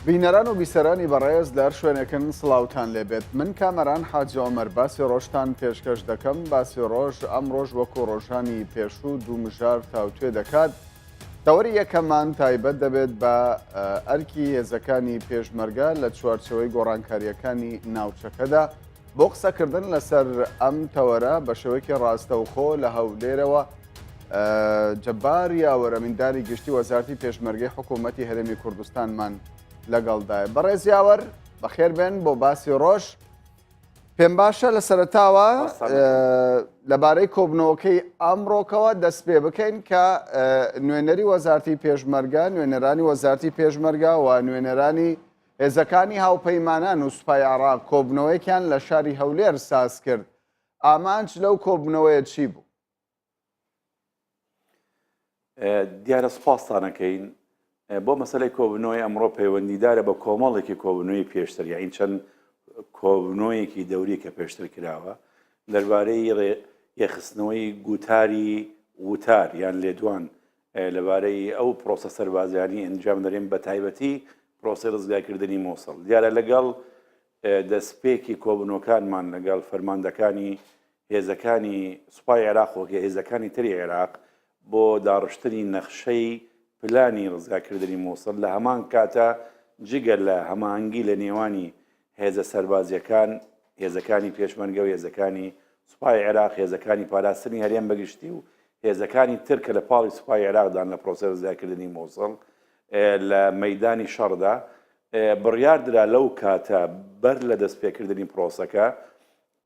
بینەران و بیسەرانی بەڕێز لەر شوێنەکەن سڵاوتان لێبێت. من کامەران حاجی عومەر باسی ڕۆژتان پێشکەش دەکەم. باسی ڕۆژ ئەم ڕۆژ وەکو ڕۆژانی پێشوو دوو مژار تاوتوێ دەکات. دەوەری یەکەمان تایبەت دەبێت بە ئەرکی هێزەکانی پێشمەرگە لە چوارچەوەی گۆڕانکاریەکانی ناوچەکەدا بۆ قسەکردن لەسەر ئەم تەوەرە بە شێوەیەکی ڕاستەوخۆ لە هەولێرەوە جەبار یاوەرەمینداری گشتی وەزارەتی پێشمەرگەی حکوومەتی هەرێمی کوردستانمان لەگەڵدایە. بەڕێز یاوەر بەخێر بێن بۆ باسی ڕۆژ. پێم باشە لە سەرەتاوە لەبارەی کۆبنەوەکەی ئەمڕۆکەوە دەست پێ بکەین کە نوێنەری وەزارەتی پێشمەرگە، نوێنەرانی وەزارەتی پێشمەرگە و نوێنەرانی هێزەکانی هاوپەیمانان و سوپای عێراق کۆبنەوەیەکیان لە شاری هەولێر ساز کرد. ئامانج لەو کۆبنەوەیە چی بوو؟ دیارە سوپاستانەکەین بۆ مەسەلەی کۆبنەوەی ئەمڕۆ پەیوەندیدارە بە کۆمەڵێکی کۆبنەوەی پێشتر، یاین چەند کۆبنەوەیەکی دەوری کە پێشتر کراوە دەربارەی یەخستنەوەی گوتاری وتار یان لێدوان لەبارەی ئەو پرۆسە سەربازیانی ئەنجام دەرێن بە تایبەتی پرۆسی ڕزگارکردنی مۆسڵ. دیارە لەگەڵ دەستپێکی کۆبنەوەکانمان لەگەڵ فەرماندەکانی هێزەکانی سوپای عێراق و هێزەکانی تری عێراق بۆ داڕشتنی نەخشەی پلانی ڕزگارکردنی مۆسڵ لە هەمان کاتە جگەر لە هەماهەنگی لە نێوانی هێزە سەربازیەکان، هێزەکانی پێشمەرگە و هێزەکانی سوپای عێراق، هێزەکانی پاراستنی هەرێم بەگشتی و هێزەکانی ترکە لە پاڵی سوپای عێراقدان لە پرۆسە ڕزگارکردنی مۆسڵ لە مەیدانی شەڕدا بڕیاردرا لەو کاتە بەر لە دەستپێکردنی پرۆسەکە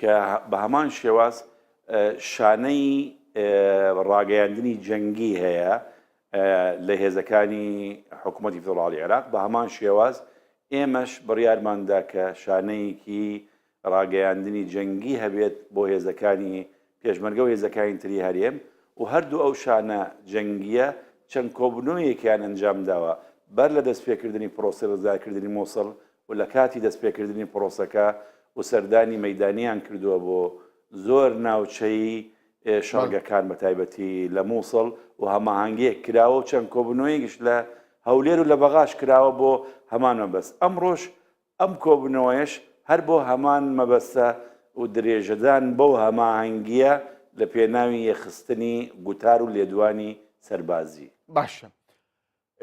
کە بە هەمان شێواز شانەی ڕاگەیاندنی جەنگی هەیە لە هێزەکانی حکوومەتی فێدراڵی عێراق. بە هەمان شێواز ئێمەش بڕیارماندا کە شانەیەکی ڕاگەیاندنی جەنگی هەبێت بۆ هێزەکانی پێشمەرگە و هێزەکانی تری هەرێم و هەردوو ئەو شانە جەنگیە چەند کۆبنەوەیەکیان ئەنجام داوە بەر لە دەستپێکردنی پرۆسی ڕزگارکردنی مۆسڵ و لە کاتی دەستپێکردنی پرۆسەکە و سەردانی مەیدانیان کردووە بۆ زۆر ناوچەی شەڕگەکان بە تایبەتی لە مووسڵ و هەماهەنگیەک کراوە و چەند کۆبنەوەیەکیش لە هەولێر و لە بەغاش کراوە بۆ هەمان مەبەست. ئەمڕۆژ ئەم کۆبنەوەیش هەر بۆ هەمان مەبەستە و درێژەدان بەو هەماهەنگیە لە پێناوی یەخستنی گوتار و لێدوانی سەربازی. باشە.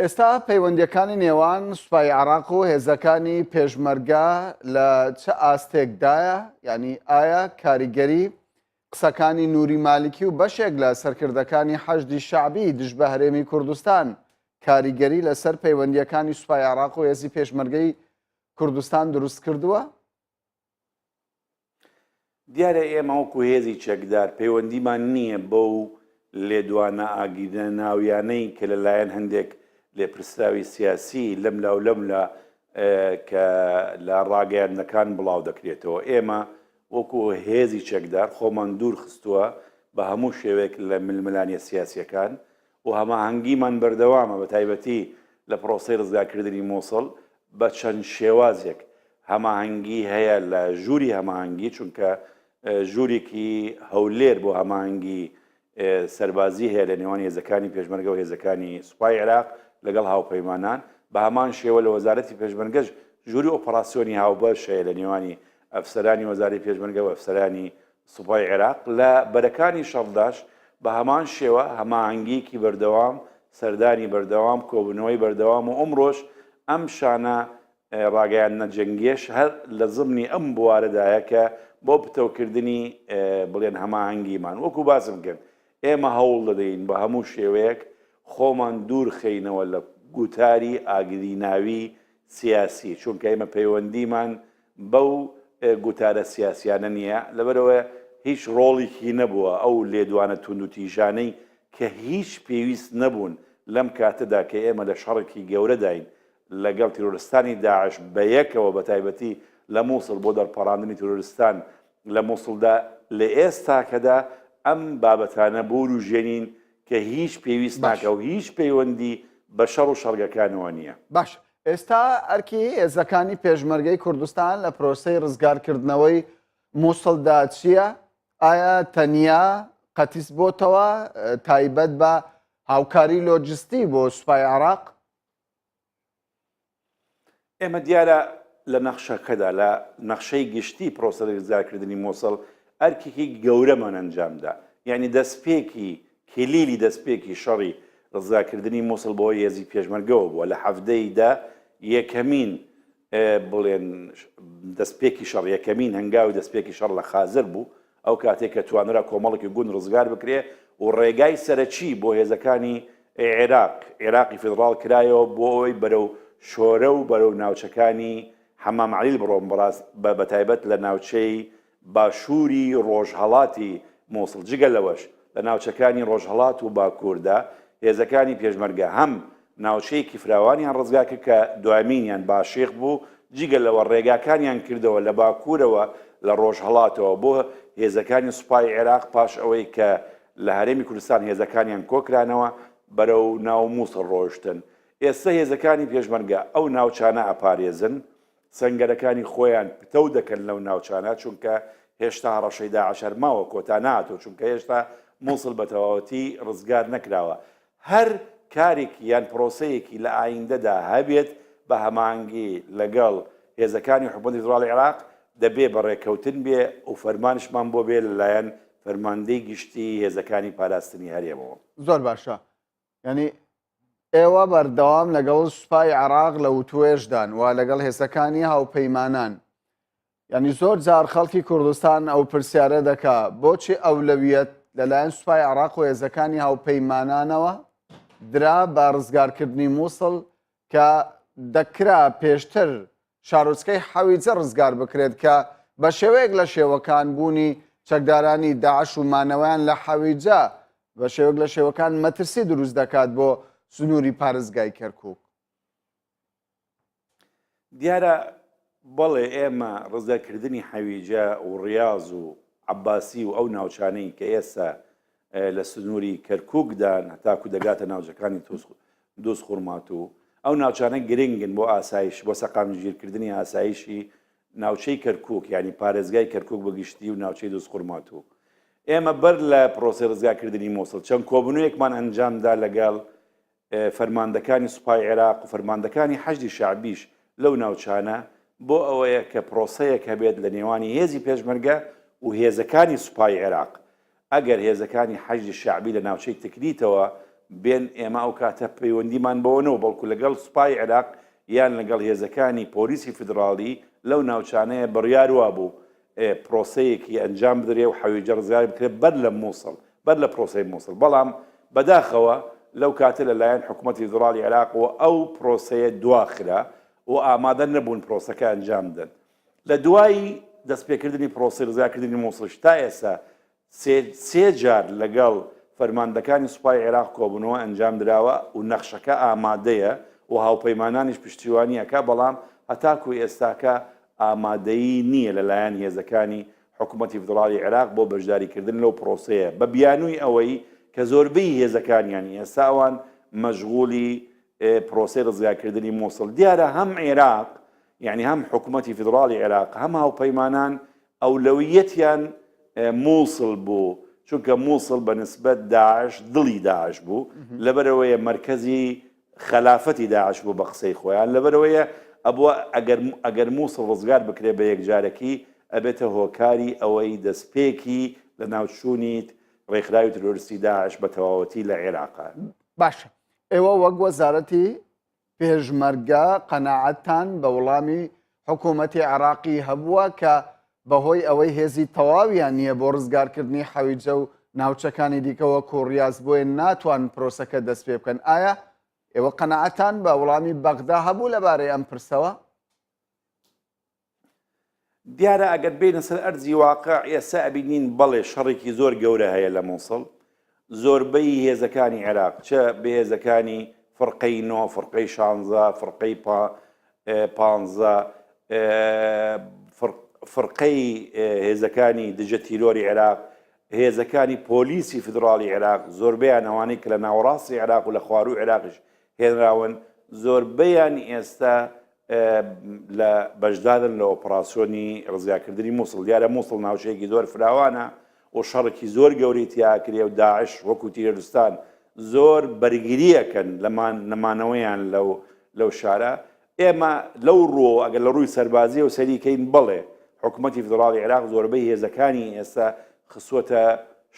ئێستا پەیوەندیەکانی نێوان سوپای عێراق و هێزەکانی پێشمەرگە لە چه ئاستێکدایە؟ ینی ئایا کاریگەری قسەکانی نووری مالیکی و بەشێک لە سەرکردەکانی حەشدی شەعبی دژ بە هەرێمی کوردستان کاریگەری لەسەر پەیوەندیەکانی سوپای عێراق و هێزی پێشمەرگەی کوردستان دروست کردووە؟ دیارە ئێمە وەکو هێزی چەکدار پەیوەندیمان نییە بەو لێدوانە ئاگیرە ناویانەی کە لەلایەن هەندێک لێپرسراوی سیاسی لەم لاو لەم لە کە لە ڕاگەیاندنەکان بڵاو دەکرێتەوە. ئێمە وەکو هێزی چەکدار خۆمان دوور خستووە بە هەموو شێوێک لە ململانیە سیاسیەکان و هەماهەنگیمان بەردەوامە بە تایبەتی لە پرۆسەی ڕزگارکردنی مۆسڵ بە چەند شێوازێک هەماهەنگی هەیە لە ژووری هەماهەنگی، چونکە ژوورێکی هەولێر بۆ هەماهەنگی سەربازی هەیە لە نێوان هێزەکانی پێشمەرگە و هێزەکانی سوپای عێراق لەگەڵ هاوپەیمانان. بە هەمان شێوە لە وەزارەتی پێشمەرگەش ژووری ئۆپەراسیۆنی هاوبەش هەیە لە نێوانی ئەفسەرانی وەزارەتی پێشمەرگە و ئەفسەرانی سوپای عێراق. لە بەرەکانی شەڕداش بە هەمان شێوە هەماهەنگیەکی بەردەوام، سەردانی بەردەوام، کۆبنەوەی بەردەوام و ئەمڕۆژ ئەم شانە ڕاگەیاندنە جەنگیەش هەر لە ضمنی ئەم بوارەدایە کە بۆ پتەوکردنی بڵێن هەماهەنگیمان. وەکو باسم کرد ئێمە هەوڵ دەدەین بە هەموو شێوەیەک خۆمان دوور خەینەوە لە گوتاری ئاگری ناوی سیاسی، چونکە ئێمە پەیوەندیمان بەو گوتارە سیاسیانە نییە، لەبەرەوە هیچ ڕۆڵێکی نەبووە ئەو لێدوانە تونند و تیژانەی کە هیچ پێویست نەبوون لەم کاتەدا کە ئێمە لە شەڕێکی گەورەداین لەگەڵ تیرۆریستانی داعش بە یەکەوە بە تایبەتی لە مووسڵ بۆ دەرپەڕاندنی تیرۆریستان لە مووسڵدا لە ئێستاکەدا ئەم بابەتانە بۆ ژێنین کە هیچ پێویست ناکە و هیچ پەیوەندی بە شەڕ و شەڕگەکانەوە نییە. باش. ئێستا ئەرکی هێزەکانی پێشمەرگەی کوردستان لە پرۆسەی ڕزگارکردنەوەی مووسڵدا چییە؟ ئایا تەنیا قەتیس بۆتەوە تایبەت بە هاوکاری لۆجستی بۆ سوپای عێراق؟ ئێمە دیارە لە نەخشەکەدا لە نەخشەی گشتی پرۆسە ڕزگارکردنی مۆسڵ ئەرکێکی گەورەمان ئەنجامدا، یعنی دەستپێکی کلیلی دەستپێکی شەڕی ڕزگارکردنی مۆسڵ بۆ هێزی پێشمەرگەوە بووە لە هەفتەیدا یەکەمین بڵێن دەستپێکی شەڕ یەکەمین هەنگاوی دەستپێکی شەڕ لە خازر بوو ئەو کاتێک کە توانرا کۆمەڵێکی گوند ڕزگار بکرێ و ڕێگای سەرەکی بۆ هێزەکانی عێراقی فێدراڵ کرایەوە بۆ ئەوەی بەرەو شۆرە و بەرەو ناوچەکانی حەمام عەلیل بڕۆن بەتایبەت لە ناوچەی باشووری ڕۆژهەڵاتی مۆسڵ جگە لەوەش لە ناوچەکانی ڕۆژهەڵات و باکووردا هێزەکانی پێشمەرگە هەم ناوچەیەکی فراوانیان ڕزگاکە کە دوامینیان باشێخ بوو جگە لەوە ڕێگاکانیان کردەوە لە باکوورەوە لە ڕۆژهەڵاتەوە بۆ هێزەکانی سوپای عێراق پاش ئەوەی کە لە هەرێمی کوردستان هێزەکانیان کۆکرانەوە بەرەو ناو مووسڵ ڕۆشتن. ئێستا هێزەکانی پێشمەرگە ئەو ناوچانە ئەپارێزن سەنگەرەکانی خۆیان پتە دەکەن لەو ناوچانە چونکە هێشتا هەڕەشەی داعش ماوە کۆتا ناتۆ چونکە هێشتا مووسڵ بە تەواوەتی ڕزگار نەکراوە. هەر کارێکی یان پرۆسەیەکی لە ئایندەدا هەبێت بە هەمانگی لەگەڵ هێزەکانی حکومەتی فێدراڵی عێراق دەبێ بەڕێکەوتن بێ و فەرمانشمان بۆ بێ لەلایەن فەرماندەی گشتی هێزەکانی پاراستنی هەرێمەوە. زۆر باشە، ینی ئێوە بەردەوام لەگەڵ سوپای عێراق لە وتوێژدان و لەگەڵ هێزەکانی هاوپەیمانان، ینی زۆر جار خەڵکی کوردستان ئەو پرسیارە دەکا بۆچی ئەولەویەت لەلایەن سوپای عێراق و هێزەکانی هاوپەیمانانەوە درا بە ڕزگارکردنی مووسڵ کە دەکرا پێشتر شارۆچکەی حەویجە ڕزگار بکرێت کە بە شێوەیەک لە شێوەکان بوونی چەکدارانی داعش و مانەوەیان لە حەویجە بە شێوەک لە شێوەکان مەترسی دروست دەکات بۆ سنووری پارێزگای کەرکووک. دیارە بەڵێ ئێمە ڕزگارکردنی حەویجە و ڕیاض و عەباسی و ئەو ناوچانەی کە ئێستا لە سنووری کەرکووکدان هەتاکو دەگاتە ناوچەکانی دۆست خوڕمات و ئەو ناوچانە گرنگن بۆ ئاسایش بۆ سەقامگیرکردنی ئاسایشی ناوچەی کەرکووک ینی پارێزگای کەرکووک بەگشتی و ناوچەی دۆست خوڕمات و ئێمە بەر لە پرۆسەی ڕزگارکردنی مۆسڵ چەند کۆبنوویەکمان ئەنجامدا لەگەڵ فەرماندەکانی سوپای عێراق و فەرماندەکانی حەشدی شەعبیش لەو ناوچانە بۆ ئەوەیە کە پرۆسەیەک هەبێت لە نێوانی هێزی پێشمەرگە و هێزەکانی سوپای عێراق. ئەگەر هێزەکانی حەشدی شەعبی لە ناوچەی تکریتەوە بێن ئێمە ئەو کاتە پەیوەندیمان بەوەنەوە بەڵکو لەگەڵ سوپای عێراق یان لەگەڵ هێزەکانی پۆلیسی فیدراڵی لەو ناوچانەیە بڕیار وا بوو پرۆسەیەکی ئەنجام بدرێ و حەویجە ڕزگار بکرێت بەر لە مووسڵ بەر لە پرۆسەی مووسڵ. بەڵام بەداخەوە لەو کاتە لەلایەن حکوومەتی فیدراڵی عێراقەوە ئەو پرۆسەیە دواخرا و ئامادە نەبوون پرۆسەکە ئەنجام بدەن. لە دوایی دەستپێکردنی پرۆسەی ڕزگارکردنی مۆسڵ تا ئێستا سێ جار لەگەڵ فەرماندەکانی سوپای عێراق کۆبوونەوە ئەنجام دراوە و نەخشەکە ئامادەیە و هاوپەیمانانیش پشتیوانیەکە، بەڵام هەتاکو ئێستاکە ئامادەیی نییە لەلایەن هێزەکانی حکوومەتی فیدراڵی عێراق بۆ بەشداریکردن لەو پرۆسەیە بە بیانووی ئەوەی کە زۆربەی هێزەکانیان ئێستا ئەوان مەشغوڵی پرۆسەی ڕزگارکردنی مۆسڵ. دیارە هەم عێراق یعنی هەم حکوومەتی فیدراڵی عێراق هەم هاوپەیمانان ئەولەویەتیان مووسڵ بوو چونکە مووسڵ بەنسبەت داعش دڵی داعش بوو لەبەرەوەیە مرکزی خلافەتی داعش بوو بە قسەی خۆیان لەبەرەوەیە ئەبووە ئەگەر مووسڵ ڕزگار بکرێ بە یەکجارەکی ئەبێتە هۆکاری ئەوەی دەستپێکی لە ناوچوونیت ڕێکخراوی ترۆریستی داعش بە تەواوەتی لە عێراقا. باشە، ئێوە وەک وەزارەتی پێشمەرگە قەناعەتتان بە وەڵامی حکوومەتی عێراقی هەبووە کە بەهۆی ئەوەی هێزی تەواویان نییە بۆ ڕزگارکردنی حەویجە و ناوچەکانی دیکەوە کۆڕیاز بۆیە ناتوان پرۆسەکە دەست پێ بکەن. ئایا ئێوە قەناعەتتان بە وەڵامی بەغدا هەبوو لەبارەی ئەم پرسەوە؟ دیارە ئەگەر بینە سەر ئەرزی واقع ئێستا ئەبینین بەڵێ شەڕێکی زۆر گەورە هەیە لە مووسڵ. زۆربەی هێزەکانی عێراق چە بەهێزەکانی فڕقەی 9 فڕقەی 16 فڕقەی 15 فڕقەی هێزەکانی دژە تیرۆری عێراق هێزەکانی پۆلیسی فیدراڵی عێراق زۆربەیان ئەوانەی کە لە ناوەڕاستی عێراق و لە خواروو عێراقش هێنراون زۆربەیان ئێستا لە بەشدارن لە ئۆپراسیۆنی ڕزگارکردنی مووسڵ. دیارە مووسڵ ناوچەیەکی زۆر فراوانە و شەڕێکی زۆر گەورەی تیاکرێ و داعش وەکو تیرۆریستان زۆر بەرگریەکەن لەمانەوەیان لەو شارە. ئێمە لەو ڕۆ ئەگەر لە ڕووی سەربازی و سەریکەین بڵێ حکوومەتی فدراڵی عێراق زۆربەی هێزەکانی ئێستا خسووەتە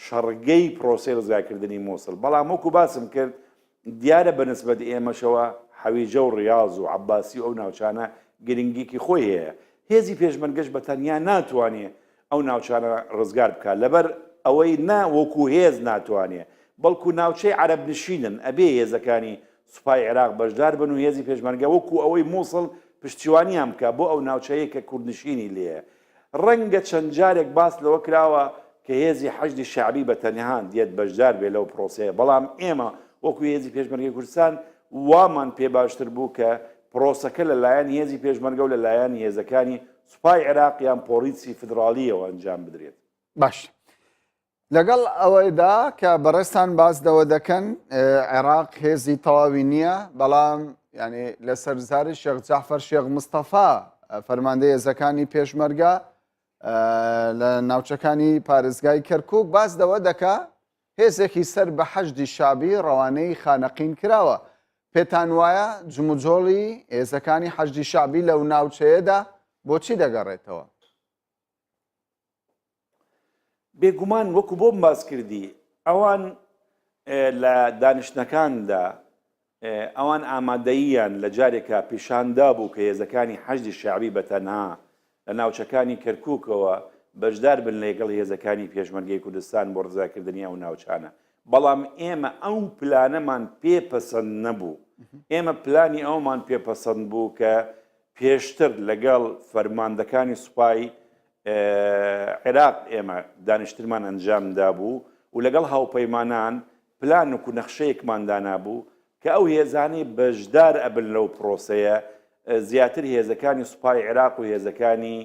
شەڕگەی پرۆسەی ڕزگارکردنی مۆسڵ بەڵام وەکو باسم کرد دیارە بەنسبەت ئێمەشەوە حەویجە و ڕیاض و عەباسی و ئەو ناوچانە گرنگیکی خۆی هەیە هێزی پێشمەرگەش بەتەنیا ناتوانێت ئەو ناوچانە ڕزگار بکات لەبەر ئەوەی وەکو هێز ناتوانێت بەڵکو ناوچەی عەرەب نشینن ئەبێ هێزەکانی سوپای عێراق بەشدار بن و هێزی پێشمەرگە وەکو ئەوەی مووسڵ پشتیوانیان بکە بۆ ئەو ناوچەیە کە کوردنشینی لێە ڕەنگە چەند جارێک باس لەوە کراوە کە هێزی حەشدی شەعبی بەتەنها دێت بەشدار بێ لەو پرۆسەیە بەڵام ئێمە وەکو هێزی پێشمەرگەی کوردستان وامان پێ باشتر بوو کە پرۆسەکە لەلایەن هێزی پێشمەرگە و لەلایەن هێزەکانی سوپای عێراق یان پۆلیسی فدراڵیەوە ئەنجام بدرێت باش لەگەڵ ئەوەیدا کە بەڕێستان باس دەوە دەکەن عێراق هێزی تەواوی نییە بەڵام ینی لە سەرزاری شێخ جەعفەر شێخ مستەفا فەرماندەی هێزەکانی پێشمەرگە لە ناوچەکانی پارێزگای کەرکووک باس دەوە دەکا هێزێکی سەر بە حەشدی شابی ڕەوانەی خانەقین کراوە پێتان وایە جموجۆڵی هێزەکانی حەشدی شابی لەو ناوچەیەدا بۆچی دەگەڕێتەوە بێگومان وەکو بۆم باس کردی ئەوان لە دانیشتەکاندا ئەوان ئامادەییان لە جارێکە پیشاندا بوو کە هێزەکانی حەشدی شعبی بەتەنها لە ناوچەکانی کەرکووکەوە بەشدار بن لەگەڵ هێزەکانی پێشمەرگەی کوردستان بۆ ڕزگارکردنی ئەو ناوچانە بەڵام ئێمە ئەو پلانەمان پێپەسەند نەبوو ئێمە پلانی ئەومان پێپەسەند بوو کە پێشتر لەگەڵ فەرماندەکانی سوپای عێراق ئێمە دانیشترمان ئەنجامدا بوو و لەگەڵ هاوپەیمانان پلان و نەخشەیەکمان دانابوو کە ئەو هێزانەی بەشدار ئەبن لەو پرۆسەیە زیاتر هێزەکانی سوپای عێراق و هێزەکانی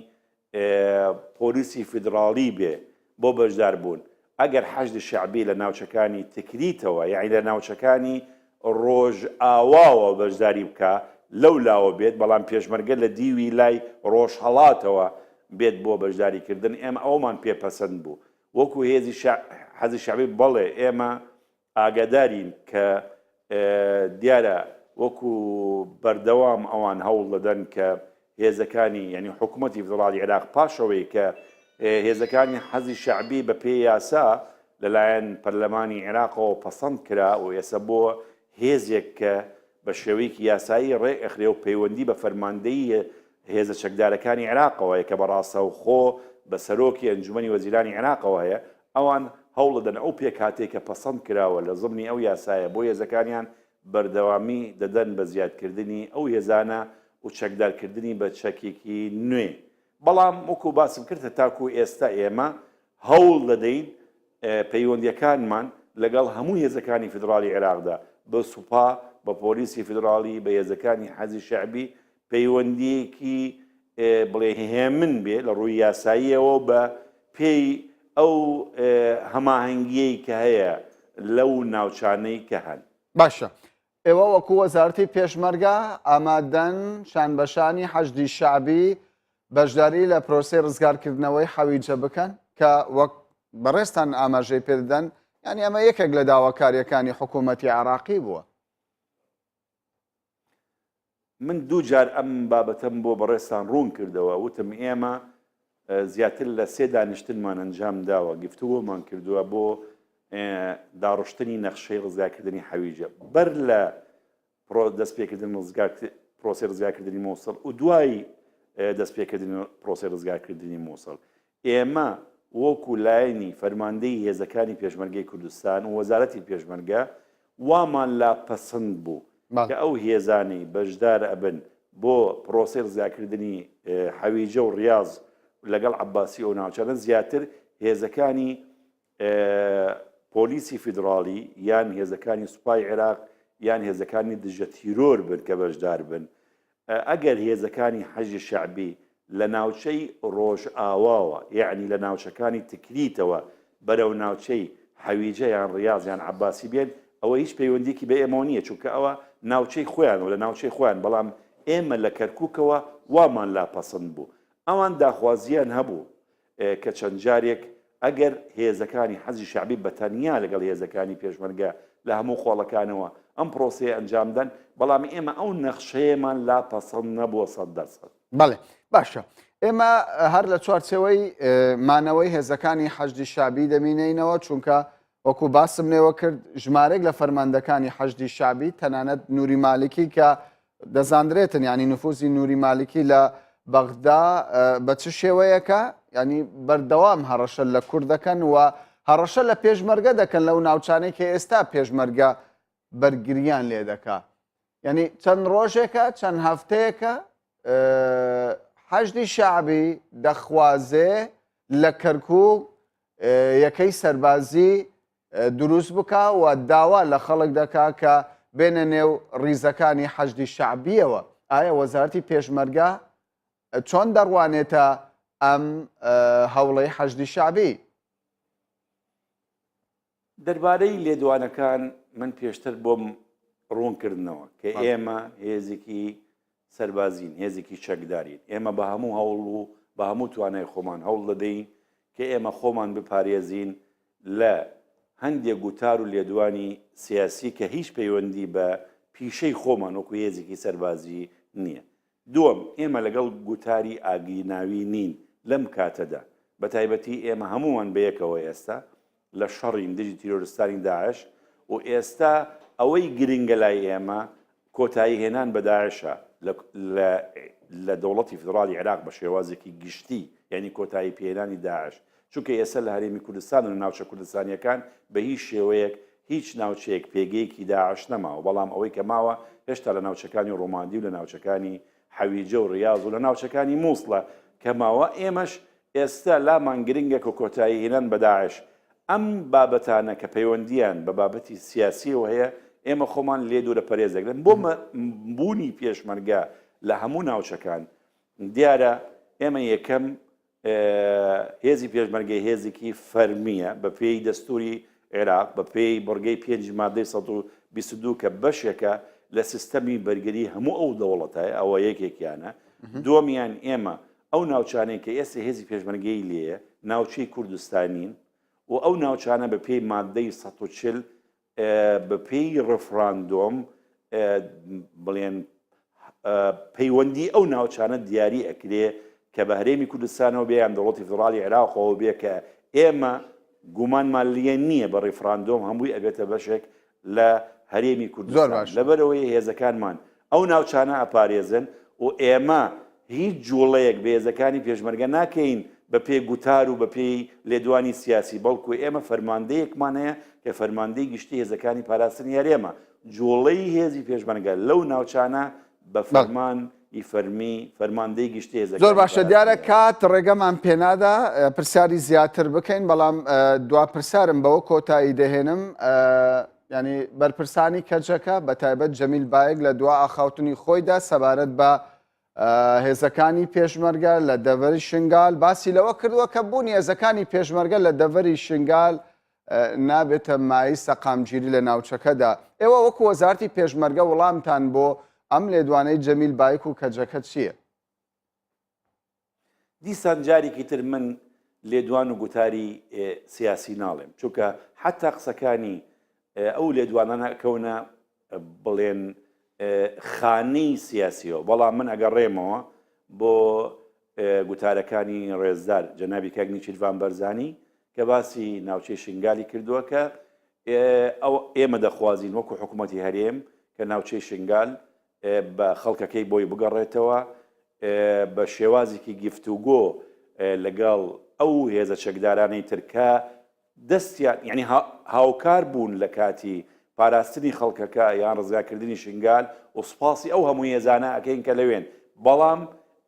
پۆلیسی فیدراڵی بێ بۆ بەشدار بوون ئەگەر حەشدی شەعبی لە ناوچەکانی تکریتەوە یعنی لە ناوچەکانی ڕۆژ ئاواوە بەشداری بکە لەو لاوە بێت بەڵام پێشمەرگە لە دیوی لای ڕۆژهەڵاتەوە بێت بۆ بەشداریکردن ئێمە ئەومان پێپەسەند بوو وەکو هێزی حەزی شەعبی بەڵێ ئێمە ئاگادارین کە دیارە وەکو بەردەوام ئەوان هەوڵ دەدەن کە هێزەکانی یعنی حکوومەتی فدراڵی عێراق پاشەوەی کە هێزەکانی حەزی شەعبی بە پێی یاسا لەلایەن پەرلەمانی عێراقەوە پەسەند کرا و ئێستا بۆ هێزێک کە بە شێوەیەکی یاسایی ڕێئەخرێ و پەیوەندی بە فەرماندەیی هێزە چەکدارەکانی عێراقەوەیە کە بەڕاستە و خۆ بە سەرۆکی ئەنجومەنی وەزیرانی عێراقەوە هەیە ئەوان هەوڵ دەدەن ئەو پێکهاتێک کە پەسەند کراوە لە زمانی ئەو یاسایە بۆ هێزەکانیان بەردەوامی دەدەن بە زیادکردنی ئەو هێزانە و چەکدارکردنی بە چەکێکی نوێ بەڵام وەکو باسم کردە تاکو ئێستا ئێمە هەوڵ دەدەین پەیوەندیەکانمان لەگەڵ هەموو هێزەکانی فدراڵی عێراقدا بە سوپا بە پۆلیسی فدراڵی بە هێزەکانی حەزی شەعبی پەیوەندیەکی بڵێ هێمن بێ لە ڕووی یاساییەوە بە پێی ئەو هەماهەنگیەی کە هەیە لەو ناوچانەی کە هەن باشە ئێوە وەکو وەزارەتی پێشمەرگە ئامادەن شانبەشانی حەشدی شەعبی بەشداری لە پرۆسەی ڕزگارکردنەوەی حەویجە بکەن کە وەک بەڕێستان ئاماژەی پێدەدەن یعنی ئەمە یەکێک لە داواکاریەکانی حکوومەتی عێراقی بووە من دوو جار ئەم بابەتەم بۆ بەڕێستان ڕوون کردەوە وتم ئێمە زیاتر لە سێ دانیشتنمان ئەنجام داوە گفتووەمان کردووە بۆ داڕشتنی نەخشەی ڕزگارکردنی حەویجە بەر لە دەستپێکردن پرۆسی ڕزگارکردنی مۆسڵ و دوای دەستپێکردنی پرۆسی ڕزگارکردنی مۆسڵ ئێمە وەکو لایەنی فەرماندەی هێزەکانی پێشمەرگەی کوردستان و وەزارەتی پێشمەرگە وامان لا پەسەند بوو کە ئەو هێزانەی بەشدار ئەبن بۆ پرۆسی ڕزگارکردنی حەویجە و ڕیاض لەگەڵ عەباسی ئەو ناوچانە زیاتر هێزەکانی پۆلیسی فیدراڵی یان هێزەکانی سوپای عێراق یان هێزەکانی دژە تیرۆر بن کە بەشدار بن ئەگەر هێزەکانی حەشدی شەعبی لە ناوچەی ڕۆژ ئاواوە یعنی لە ناوچەکانی تکریتەوە بەرەو ناوچەی حەویجە یان ڕیاض یان عەباسی بێن ئەوە هیچ پەیوەندیکی بە ئێمە نییە چونکە ئەوە ناوچەی خۆیان و لە ناوچەی خۆیان بەڵام ئێمە لە کەرکووکەوە وامان لا پەسەند بوو ئەوان داخوازیان هەبوو کە چەند جارێک ئەگەر هێزەکانی حەزی شعبی بەتەنیا لەگەڵ هێزەکانی پێشمەرگە لە هەموو خۆڵەکانەوە ئەم پرۆسەیە ئەنجامدەن، بەڵام ئێمە ئەو نەخشەیەمان لا پەسەند نەبووە 100%. بەڵێ باشە، ئێمە هەر لە چوارچەوەی مانەوەی هێزەکانی حەشدی شعبی دەمینینەوە، چونکە وەکو باسم لێوە کرد ژمارێک لە فەرماندەکانی حەشدی شعبی تەنانەت نوری مالیکی کە دەزاندرێتن، ینی نفوزی نوری مالیکی لە بەغدا بە چ شێوەیەکە، ینی بەردەوام هەڕەشە لە کورد دەکەن و هەڕەشە لە پێشمەرگە دەکەن لەو ناوچانەی کە ئێستا پێشمەرگە بەرگریان لێ دەکا. ینی چەند ڕۆژێکە چەند هەفتەیەکە حەشدی شعبی دەخوازێ لە کەرکووک یەکەی سەربازی دروست بکە و داوا لە خەڵک دەکا کە بێنە نێو ڕیزەکانی حەشدی شعبیەوە. ئایا وەزارەتی پێشمەرگە چۆن دەڕوانێتە ئەم هەوڵەی حەشدی شعبی؟ دەربارەی لێدوانەکان من پێشتر بۆم ڕوونکردنەوە کە ئێمە هێزێکی سەربازین، هێزێکی چەکدارین. ئێمە بە هەموو هەوڵ و بە هەموو توانای خۆمان هەوڵ دەدەین کە ئێمە خۆمان بپارێزین لە هەندێک گوتار و لێدوانی سیاسی کە هیچ پەیوەندی بە پیشەی خۆمان وەکو هێزێکی سەربازی نییە. دووەم، ئێمە لەگەڵ گوتاری ئاگیناوی نین لەم کاتەدا، بە تایبەتی ئێمە هەمووان بەیەکەوە ئێستا لە شەڕین دژی تیرۆریستانی داعش و ئێستا ئەوەی گرنگە لای ئێمە کۆتایی هێنان بە داعشە لە دەوڵەتی فدرالی عێراق بە شێوازێکی گشتی، یعنی کۆتایی پێهێنانی داعش، چونکە ئێستا لە هەرێمی کوردستان و ناوچە کوردستانیەکان بە هیچ شێوەیەک هیچ ناوچەیەک پێگەیەکی داعش نەماوە، بەڵام ئەوەی کە ماوە هێشتا لە ناوچەکانی ڕۆماندی و لە ناوچەکانی حەویجە و ڕیاض و لە ناوچەکانی مووسڵە کە ماوە. ئێمەش ئێستا لامان گرنگە کە کۆتایی هێنان بە داعش. ئەم بابەتانە کە پەیوەندیان بە بابەتی سیاسیەوە هەیە، ئێمە خۆمان لێ دوورە پەرێز دەکرێن. بۆ بوونی پێشمەرگە لە هەموو ناوچەکان دیارە ئێمە یەکەم هێزی پێشمەرگەی هێزێکی فەرمیە بە پێی دەستوری عێراق، بە پێی بڕگەی 5 مادەی 122 کە بەشێکە لە سیستەمی بەرگری هەموو ئەو دەوڵەتایە، ئەوە یەکێکیانە. دووەمیان ئێمە ئەو ناوچانەی کە ئێستا هێزی پێشمەرگەی لێیە ناوچەی کوردستانین و ئەو ناوچانە بە پێی مادەی 140 بە پێی ڕفراندۆم بڵێن پەیوەندی ئەو ناوچانە دیاری ئەکرێ کە بە هەرێمی کوردستانەوە بێ یان دەوڵەتی فدرالی عێراقەوە بێ کە ئێمە گومانمان لێ نییە بە ڕفراندۆم هەمووی ئەبێتە بەشێک لە هەرێمی کوردستان. لەبەرەوەی هێزەکانمان ئەو ناوچانە ئەپارێزن و ئێمە هیچ جوڵەیەک بە هێزەکانی پێشمەرگە ناکەین بە پێی گوتار و بە پێی لێدوانی سیاسی، بەڵکو ئێمە فەرماندەیەکمان هەیە کە فەرماندەی گشتی هێزەکانی پاراستنی هەرێمە. جوڵەی هێزی پێشمەرگە لەو ناوچانە بە فەرمانی فەرمی فەرماندەی گشتی هێزەکانی. زۆر باشە، دیارە کات ڕێگەمان پێنادا پرسیاری زیاتر بکەین، بەڵام دوا پرسیارم بەوە کۆتایی دەهێنم. ینی بەرپرسانی کەچەکە بە تایبەت جەمیل بایەک لە دوا ئاخاوتنی خۆیدا سەبارەت بە هێزەکانی پێشمەرگە لە دەڤەری شنگال باسی لەوە کردووە کە بوونی هێزەکانی پێشمەرگە لە دەڤەری شنگال نابێتە مای سەقامگیری لە ناوچەکەدا. ئێوە وەکو وەزارەتی پێشمەرگە وەڵامتان بۆ ئەم لێدوانەی جەمیل بایەک و کەجەکە چییە؟ دیسان جارێکی تر من لێدوان و گوتاری سیاسی ناڵێم، چونکە حتا قسەکانی ئەو لێدوانە کەونە بڵێن خانەی سیاسیەوە، بەڵام من ئەگەڕێمەوە بۆ گوتارەکانی ڕێزدار جەنابی کاگنی چیروان بەرزانی کە باسی ناوچەی شنگالی کردووە کە ئەو ئێمە دەخوازین وەکو حکوومەتی هەرێم کە ناوچەی شنگال بە خەڵکەکەی بۆی بگەڕێتەوە بە شێوازێکی گفتوگۆ لەگەڵ ئەو هێزە چەکدارانەی ترکە دەستیان یعنی هاوکار بوون لە کاتی پاراستنی خەڵکەکە یان ڕزگارکردنی شنگال و سوپاسی ئەو هەموو هێزانە ئەکەین کە لەوێن، بەڵام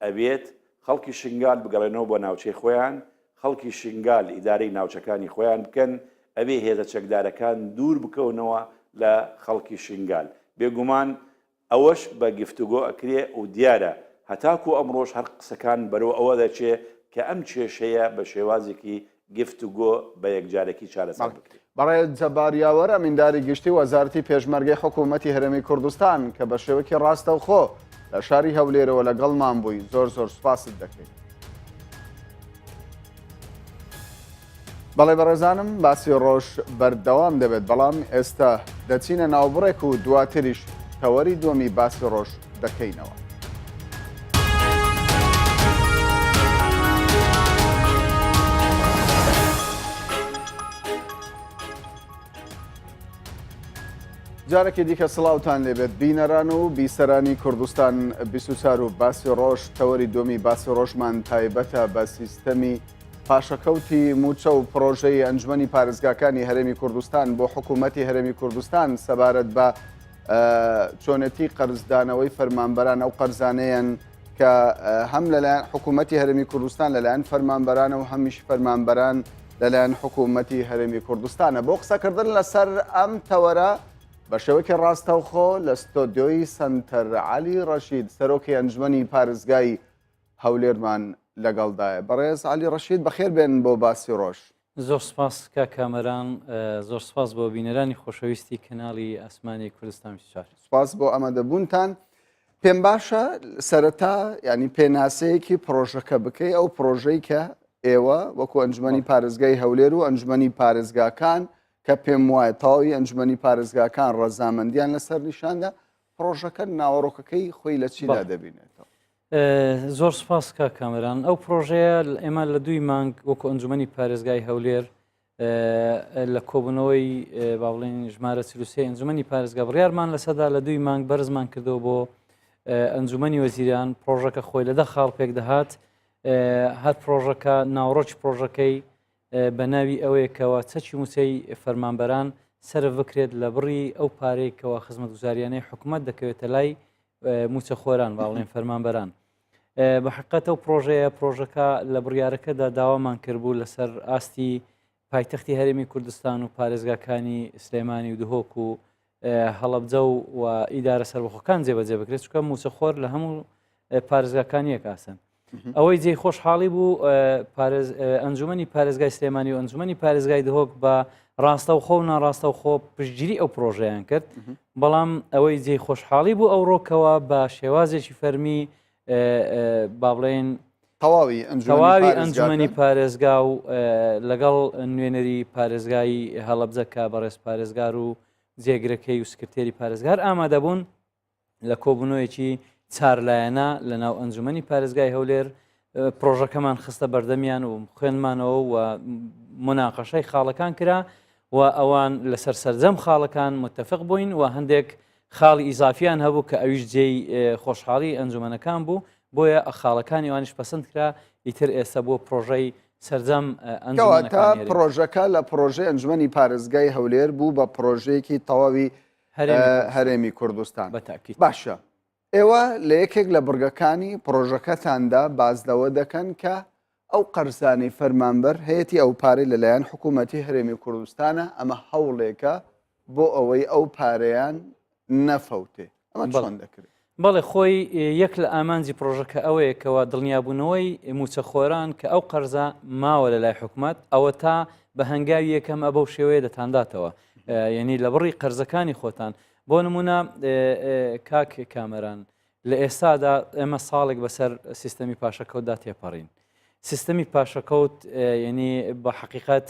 ئەبێت خەڵکی شنگال بگەڕێنەوە بۆ ناوچەی خۆیان، خەڵکی شنگال ئیدارەی ناوچەکانی خۆیان بکەن، ئەبێ هێزە چەکدارەکان دوور بکەونەوە لە خەڵکی شنگال. بێگومان ئەوەش بە گفتوگۆ ئەکرێ و دیارە هەتاکو ئەمڕۆژ هەر قسەکان بەرەو ئەوە دەچێ کە ئەم کێشەیە بە شێوازێکی گفتوگۆ بە یەکجارێکی چارەسەر بکرێت. بەڕێ جەباریاوەرە ئەمینداری گشتی وەزارەتی پێشمەرگەی حکوومەتی هەرێمی کوردستان کە بە شێوەیەکی ڕاستەوخۆ لە شاری هەولێرەوە لەگەڵمان بووی، زۆر زۆر سوپاست دەکەین. بەڵێ بەڕێزانم باسی ڕۆژ بەردەوام دەبێت بەڵام ئێستا دەچینە ناوبڕێک و دواتریش تەوەری دووەمی باسی ڕۆژ دەکەینەوە. جارێکی دیکە سڵاوتان لێبێت بینەران و بیسەرانی کوردستان 24 و باسی ڕۆژ تەوەری دووەمی باسی ڕۆژمان تایبەتە بە سیستەمی پاشەکەوتی موچە و پرۆژەی ئەنجومەنی پارێزگاکانی هەرێمی کوردستان بۆ حکوومەتی هەرێمی کوردستان سەبارەت بە چۆنەتی قەرزدانەوەی فەرمانبەران ئەو قەرزانەیەن کە هەم لەلایەن حکوومەتی هەرێمی کوردستان لەلایەن فەرمانبەرانە و هەمیش فەرمانبەران لەلایەن حکوومەتی هەرێمی کوردستانە بۆ قسەکردن لەسەر ئەم تەوەرە بە شێوەیەکی ڕاستەوخۆ لە ستۆدیۆی سەنتەر عەلی ڕەشید سەرۆکی ئەنجومەنی پارێزگای هەولێرمان لەگەڵدایە. بەڕێز عەلی ڕەشید بەخێر بێن بۆ باسی ڕۆژ. زۆر سپاس کە کامەران، زۆر سپاس بۆ بینەرانی خۆشەویستی کەناڵی ئەسمانی کوردستان 24. سپاس بۆ ئەمەدەبوونتان. پێم باشە سەرەتا ینی پێناسەیەکی پرۆژەکە بکەی ئەو پرۆژەی کە ئێوە وەکو ئەنجومەنی پارێزگای هەولێر و ئەنجومەنی پارێزگاکان کە پێم وایە تەواوی ئەنجومەنی پارێزگاکان ڕەزامەندیان لەسەر نیشاندا پرۆژەکە ناوەڕۆکەکەی خۆی لە چیدا دەبینێتەوە. زۆر سپاس کە کامەران. ئەو پرۆژەیە ئێمە لە 2 مانگ وەکو ئەنجومەنی پارێزگای هەولێر لە کۆبوونەوەی باڵێن ژمارە 33 ئەنجومەنی پارێزگا بڕیارمان لەسەدا لە 2 مانگ بەرزمان کردەوە بۆ ئەنجومەنی وەزیران. پرۆژەکە خۆی لە 10 خاڵ پێک دەهات. هەر پرۆژەکە ناوڕۆکی پرۆژەکەی بە ناوی ئەوەیەکەوە چەکی موچەی فەرمانبەران سرە بکرێت لە بڕی ئەو پارەیەکەوە خزمەتگوزاریانەی حکوومەت دەکەوێتە لای موچە خۆران باڵێن فەرمانبەران. بە حقیقەتە و پرۆژەکە لە بڕیارەکەدا داوامان کردبوو لەسەر ئاستی پایتەختی هەرێمی کوردستان و پارێزگاکانی سلێمانی و دهۆک و هەڵەبجە و ئیدارە سەربەخۆکان جێبەجێ بکرێت چونکە موچە خۆر لە هەموو پارێزگاکانی یەکاسن. ئەوەی جێی خۆشحاڵی بوو ئەنجومەنی پارێزگای سلێمانی و ئەنجومەنی پارێزگای دهۆک بە ڕاستەوخۆ و ناڕاستەوخۆ پشتگیری ئەو پرۆژەیان کرد. بەڵام ئەوەی جێی خۆشحاڵی بوو ئەو ڕۆکەوە بە شێوازێکی فەرمی با بڵێن تەواوی ئەنجومەنی پارێزگا و لەگەڵ نوێنەری پارێزگای هەڵەبجەکە بەڕێز پارێزگار و جێگرەکەی و سکرتێری پارێزگار ئامادەبوون لە کۆبوونەوەیەکی چارلایەنە لە ناو ئەنجومەنی پارێزگای هەولێر پرۆژەکەمان خستە بەردەمیان و خوێنمانەوە و مناقەشەی خاڵەکان کرا و ئەوان لەسەر سەرجەم خاڵەکان متفق بووین و هەندێک خاڵی ئیزافیان هەبوو کە ئەویش جێی خۆشحاڵی ئەنجومەنەکان بوو بۆیە خاڵەکانی ئەوانیش پەسەند کرا ئیتر ئێستا بۆ پرۆژەی سەرجەم ئەنجومەنەکان پرۆژەکە لە پرۆژەی ئەنجومەنی پارێزگای هەولێر بوو بە پرۆژەیەکی تەواوی هەرێمی کوردستان. بەتاکید باشە. ئێوە لە یەکێک لە بڕگەکانی پرۆژەکەتاندا بازدەوە دەکەن کە ئەو قەرزانەی فەرمانبەر هەیەی ئەو پارەی لەلایەن حکوومەتی هەرێمی کوردستانە ئەمە هەوڵێکە بۆ ئەوەی ئەو پارەیان نەفەوتێ. ئەمە چۆن دەکرێت؟ بەڵێ خۆی یەک لە ئامانجی پرۆژەکە ئەوەیەکەوە دڵنیابوونەوەی موچەخۆران کە ئەو قەرزە ماوە لە لای حکوومەت ئەوە تا بە هەنگاوی یەکەم ئەبەو شێوەیە دەتانداتەوە. یعنی لە بڕی قەرزەکانی خۆتان بۆ نمونە کاک کامەران لە ئێستادا ئێمە ساڵێک بەسەر سیستەمی پاشەکەوتدا تێپەڕین. سیستەمی پاشەکەوت یعنی بە حقیقت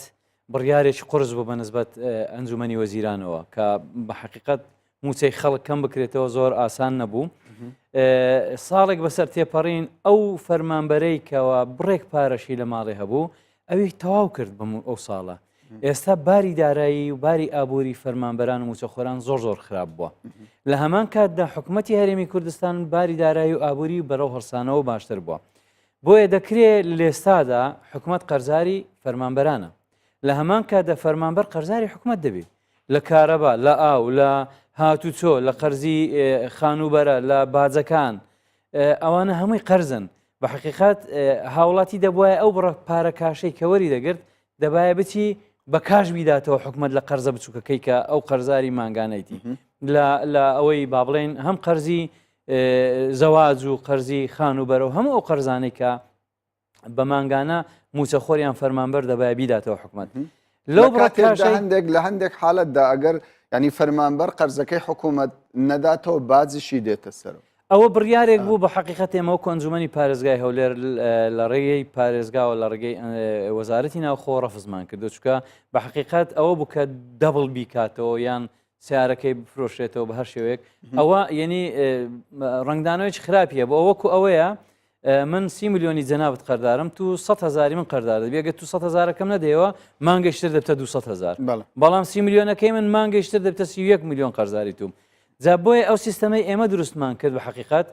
بڕیارێکی قرس بوو بەنسبەت ئەنجومەنی وەزیرانەوە کە بە حقیقت موچەی خەڵک کەم بکرێتەوە زۆر ئاسان نەبوو. ساڵێک بەسەر تێپەڕین ئەو فەرمانبەرەی کەەوە بڕێک پارەشی لە ماڵێ هەبوو ئەوی تەواو کرد بە ئەو ساڵە. ئێستا باری دارایی و باری ئابووری فەرمانبەران و موچەخۆران زۆر خراپ بووە. لە هەمان کاتدا حکوومەتی هەرێمی کوردستان باری دارایی و ئابووری بەرەو هەرسانەوە باشتر بووە. بۆیە دەکرێت لێستادا حکوومەت قەرزاری فەرمانبەرانە. لە هەمان کاتدا فەرمانبەر قەرزاری حکوومەت دەبێت لە کارەبا، لە ئاو، لە هاتوچۆ، لە قەرزی خانوبەرە، لە باجەکان ئەوانە هەمووی قەرزن. بە حقیقت هاوڵاتی دەبواە ئەو بڕە پارە کاشەی کەوەری دەگرت دەبایە بچی بە کاش بیداتەوە حکوومەت لە قەرزە بچووکەکەی کە ئەو قەرزاری ماگانەیتی لە ئەوەی با بڵێن هەم قەرزی زەواج و قەرزی خانوبەرە و هەموو ئەو قەرزانەی کە بە ماگانە موچەخۆریان فەرمانبەر دەبایە بیداتەوە حکوومەت. لەو هەندێک لە هەندێک حالەتدا ئەگەر ینی فەرمانبەر قەرزەکەی حکوومەت نەداتەوە بازیشی دێتە سەر. ئەوە بڕیارێک بوو بە حقیقەت ئێمە کۆنجومەنی پارێزگای هەولێر لە ڕێگەی پارێزگاوە لە ڕێگەی وەزارەتی ناوخۆ ڕەفزمان کردو چکە بە حقیقەت ئەوە بوو کە دەبڵ بیکاتەوە یان سیارەکەی بفرۆشێتەوە بە هەر شێوەیەک ئەوە یعنی ڕنگدانەوەی خراپیە بۆ ئەوەکو ئەوەیە من 30 میلیۆنی جەنابەت قەردارم تو 100,000 من قەردار دەبێت تو 100,000کەم نەدەیەوە مانگەشتر دەبتە 200,000 بەڵام 30 میلیۆنەکەی من مانگەشتر دەبتە 31 میلیۆن قەرزاری توم جا بۆیە ئەو سیستەمەی ئێمە دروستمان کرد بە حقیقت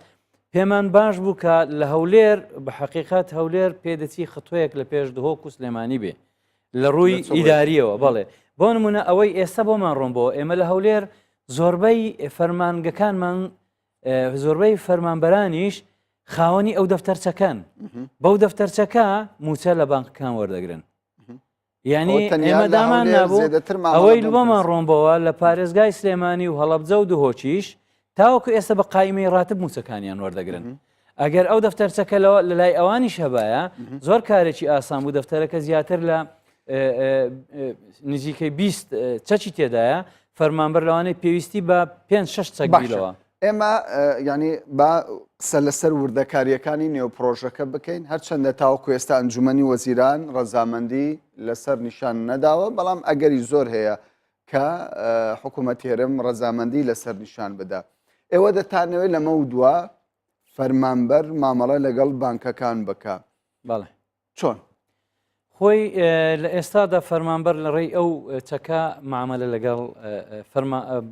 پێمان باش بوو کە لە هەولێر بە حقیقت هەولێر پێدەچی خەتۆیەک لە پێش دهۆک و سلێمانی بێ لە ڕووی ئیداریەوە بەڵێ بۆ نمونە ئەوەی ئێستا بۆمان ڕۆنبەوە ئێمە لە هەولێر زۆربەی فەرمانگەکانمان زۆربەی فەرمانبەرانیش خاوەنی ئەو دەفتەرچەکان بەو دەفتەرچەکە موچە لە بانکەکان وەردەگرن یعنی ئێمە دامان نابوو ئەوەی بۆمان ڕۆنبەوە لە پارێزگای سلێمانی و هەڵەبجە و دهۆچیش تاوەکو ئێستا بە قایمەی ڕاتب موچەکانیان وەردەگرن ئەگەر ئەو دەفتەرچەکە لە لای ئەوانی شەبایە زۆر کارێکی ئاسان بوو دەفتەرەکە زیاتر لە نزیکەی 20 چەکی تێدایە فەرمانبەر لەوانەیە پێویستی بە 5-6 چەک بیلەوە ئێمە ینی با قسە لەسەر وردەکاریەکانی نێوپڕۆژەکە بکەین هەرچەندە تاوەکو ئێستا ئەنجومەنی وەزیران ڕەزامەندی لەسەر نیشان نەداوە بەڵام ئەگەری زۆر هەیە کە حکوومەت هێرم ڕەزامەندی لەسەر نیشان بدا ئێوە دەتانەوێت لەمە دووە فەرمانبەر مامەڵە لەگەڵ بانکەکان بکە بەڵێ چۆن؟ خۆی لە ئێستادا فەرمانبەر لە ڕێی ئەو چەکە معاملە لەگەڵ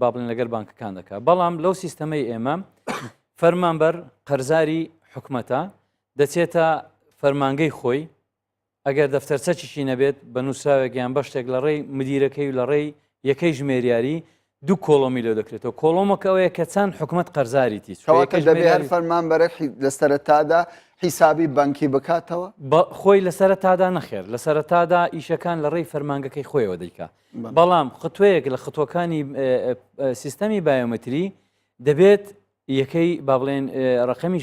بابلین لەگەر بانکەکان دەکات بەڵام لەو سیستەمەی ئێمە فەرمانبەر قەرزاری حکومەتە دەچێتە فەرمانگەی خۆی ئەگەر دەفتەرچەکیشی نەبێت بە نووسراوێک یان بەشتێک لە ڕێی مدیرەکەی و لە ڕێی یەکەی ژمێریاری دوو کۆڵۆمی لێ دەکرێتەوە کۆڵۆمەکە ئەوەیە کە چەند حکومەت قەرزاریتی دەبێت فەرمانبەرێک لە سەرەتادا حیسابی بانکی بکاتەوە خۆی لە سەرەتادا نەخێر لە سەرەتادا ئیشەکان لە ڕێی فەرمانگەکەی خۆیەوە دەیکا بەڵام خطوەیەک لە خطوەکانی سیستەمی بایۆمەتری دەبێت یەکەی با بڵێن ڕقەمی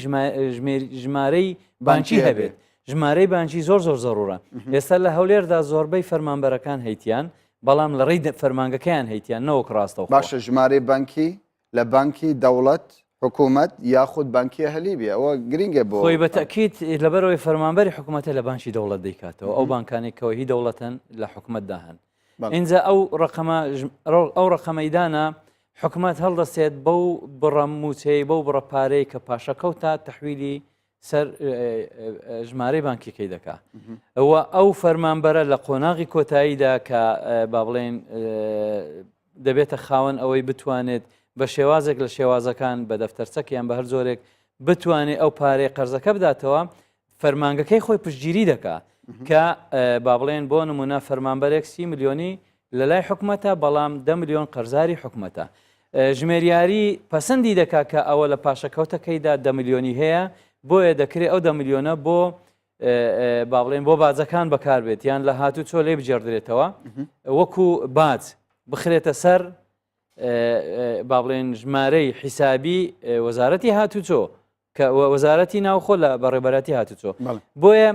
ژمارەی بانکی هەبێت ژمارەی بانکی زۆر زەڕورە ئێستا لە هەولێردا زۆربەی فەرمانبەرەکان هەیتیان بەڵام لە ڕێی فەرمانگەکەیان هەیتیان نەوەک ڕاستەوە باشە ژمارەی بانکی لە بانکی دەوڵەت حکوومەت یاخود بانکی هەلیبی ئەوە گرنگە بۆ خۆی بەتەکیید لەبەرەوەی فەرمانبەری حکوومەتە لە بانکی دەوڵەت دەیکاتەوە ئەو بانکانێکەوە هی دەوڵەتەن لە حکوومەتدا هەن اینجا ئەو ڕقەمەیدانە حکوومەت هەڵدەسێت بەو بڕە موچەی بەو بڕە پارەی کە پاشەکەوتە تەحویلی سەر ژمارەی بانکیەکەی دەکات ئەو فەرمانبەرە لە قۆناغی کۆتاییدا کە با بڵێن دەبێتە خاوەن ئەوەی بتوانێت بە شێوازێک لە شێوازەکان بە دەفتەرچەکیان بە هەر زۆرێک بتوانێت ئەو پارەی قەرزەکە بداتەوە فەرمانگەکەی خۆی پشتگیری دەکات کە با بڵێن بۆ نمونە فەرمانبەرێک 30 میلیۆنی لە لای حکوومەتە بەڵام 10 میلیۆن قەرزاری حکوومەتە ژمێریاری پەسەندی دەکات کە ئەوە لە پاشەکەوتەکەیدا 10 میلیۆنی هەیە بۆیە دەکرێت ئەو 10 میلیۆنە بۆ با بڵێن بۆ بازەکان بەکاربێت یان لە هاتوو چۆ لێ بجێڕدرێتەوە وەکو باج بخرێتە سەر با بڵێن ژمارەی حیسابی وەزارەتی هاتوچۆ کە وەزارەتی ناوخۆ لە بەڕێبەراتی هاتوچۆ بۆیە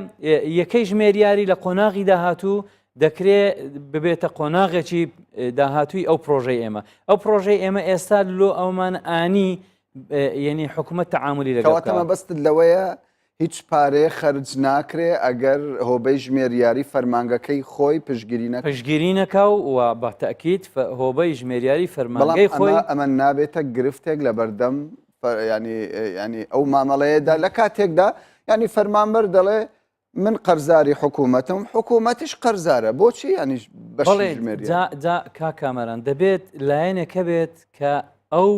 یەکەی ژمێریاری لە قۆناغی داهاتوو دەکرێت ببێتە قۆناغێکی داهاتووی ئەو پرۆژەی ئێمە ئەو پرۆژەی ئێمە ئێستا لۆ ئەومان ئانی یعنی حکوومەت تەعاملی لەگەڵ بەستت لەوەیە هیچ پارەیە خەرج ناکرێ ئەگەر هۆبەی ژمێریاری فەرمانگەکەی خۆی پشگیری نەکاو و بە تەکیید هۆبەی ژمێریاری فەرمانگەی خۆی ئەمە نابێتە گرفتێک لە بەردەم ینی ئەو مامەڵەیەدا لە کاتێکدا ینی فەرمانبەر دەڵێ من قەرزاری حکوومەتم حکوومەتیش قەرزارە بۆچی ینی جا کاکامەران دەبێت لایەنێکە بێت کە ئەو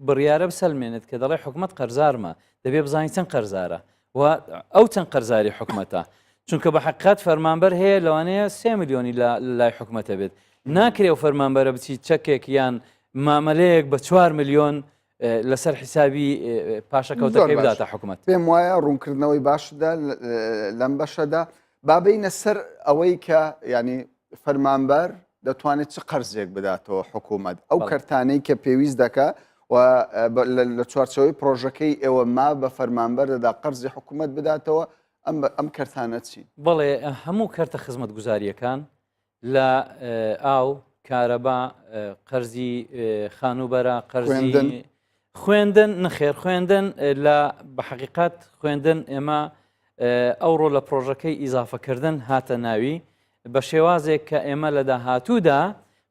بڕیارە بسەلمێنێت کە دەڵێ حکوومەت قەرزارمە دەبێت بزانین چەند قەرزارە و ئەو چەند قەرزاری حکوومەتە چونکە بە حقیقت فەرمانبەر هەیە لەوانەیە 3 میلیۆنی لای حکوومەتە بێت ناکرێ و فەرمانبەرە بچیت چەکێک یان مامەلەیەک بە 4 میلیۆن لەسەر حیسابی پاشەکەوتەکەی بداتە حکوومەت پێم وایە ڕوونکردنەوەی باشدا لەم بەشەدا بابینە سەر ئەوەی کە ینی فەرمانبەر دەتوانێت چ قەرزێک بداتەوە حکوومەت ئەو کەرتانەی کە پێویست دەکات و لە چوارچەوەی پرۆژەکەی ئێوە ما بە فەرمانبەر دەدا قەرزی حکوومەت بداتەوە ئەم کەرتانە چین بەڵێ هەموو کەرتە خزمەت گوزاریەکان لە ئاو کارەبا قەرزی خانوبەرە قەرزی خوێندن نەخێر خوێندن لە بەحقیقات خوێندن ئێمە ئەوڕۆ لە پرۆژەکەی ئیزافەکردن هاتە ناوی بە شێوازێک کە ئێمە لە داهاتوودا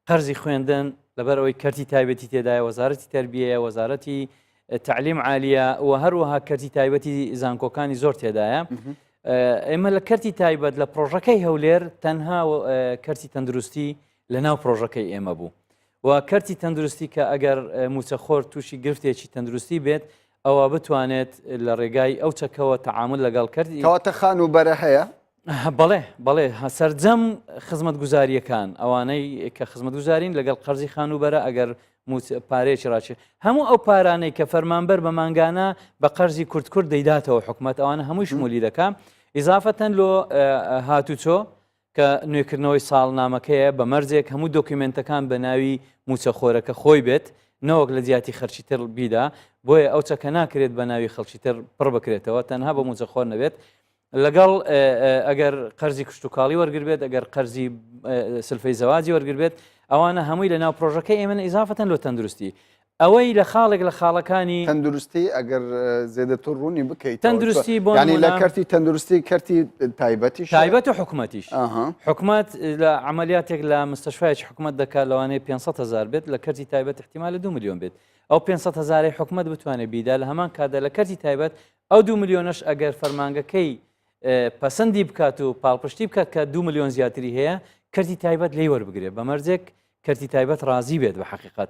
قەرزی خوێندن لەبەرەوەی کەرتی تایبەتی تێدایە وەزارەتی تەربیە وەزارەتی تعلیم عالیە و هەروەها کەرتی تایبەتی زانکۆکانی زۆر تێدایە ئێمە لە کەرتی تایبەت لە پرۆژەکەی هەولێر تەنها کەرتی تەندروستی لە ناو پرۆژەکەی ئێمە بوو و کەرتی تەندروستی کە ئەگەر موچەخۆر تووشی گرفتێکی تەندروستی بێت ئەوە بتوانێت لە ڕێگای ئەو چەکەوە تەعامل لەگەڵ کردی کەواتە خان و بەرە هەیە بەڵێ سەرجەم خزمەت گوزاریەکان ئەوانەی کە خزمەت گوزارین لەگەڵ قەرزی خانوبەرە ئەگەر پارێکی ڕاچێت هەموو ئەو پارانەی کە فەرمانبەر بە مانگانە بە قەرزی کورد دەیداتەوە حکوومەت ئەوانە هەمووی شمولی دەکات ئیزافەتەن لۆ هاتوچۆ کە نوێکردنەوەی ساڵنامەکەیە بە مەرجێک هەموو دۆکیمنتەکان بە ناوی موچەخۆرەکە خۆی بێت نەوەک لە جیاتی خەرچی تر بیدا بۆیە ئەو چەکە ناکرێت بە ناوی خەڵکی تر پڕ بکرێتەوە تەنها بە موچەخۆر نەبێت لەگەڵ ئەگەر قەرزی کشتتوکاڵی وەرگربێت ئەگەر قەرزی سلفەی زەواجی وەرگربێت ئەوانە هەمووی لە ناو پرۆژەکەی ئێمە ئیزافەتەن لە تەندروستی ئەوەی لە خاڵێک لە خاڵەکانی تەندروستی ئەگەر زێدەتر ڕوونی بکەیت تەندروستی بۆ ینی لە کەرتی تەندروستی کەرتی تایبەتی تایبەت و حکوومەتیش حکوومەت لە عملیاتێک لە مستەشفایەکی حکوومەت دەکات لەوانەیە 500,000 بێت لە کەرتی تایبەت احتیمال لە 2 میلیۆن بێت ئەو 500,000 حکوومەت بتوانێت بیدا لە هەمان کاتدا لە کەرتی تایبەت ئەو 2 میلیۆنش ئەگەر فەرمانگەکەی پەسەندی بکات و پاڵپشتی بکات کە 2 میلیۆن زیاتری هەیە کەرتی تایبەت لێی وەربگرێت بە مەرجێک کەرتی تایبەت ڕازی بێت بە حقیقت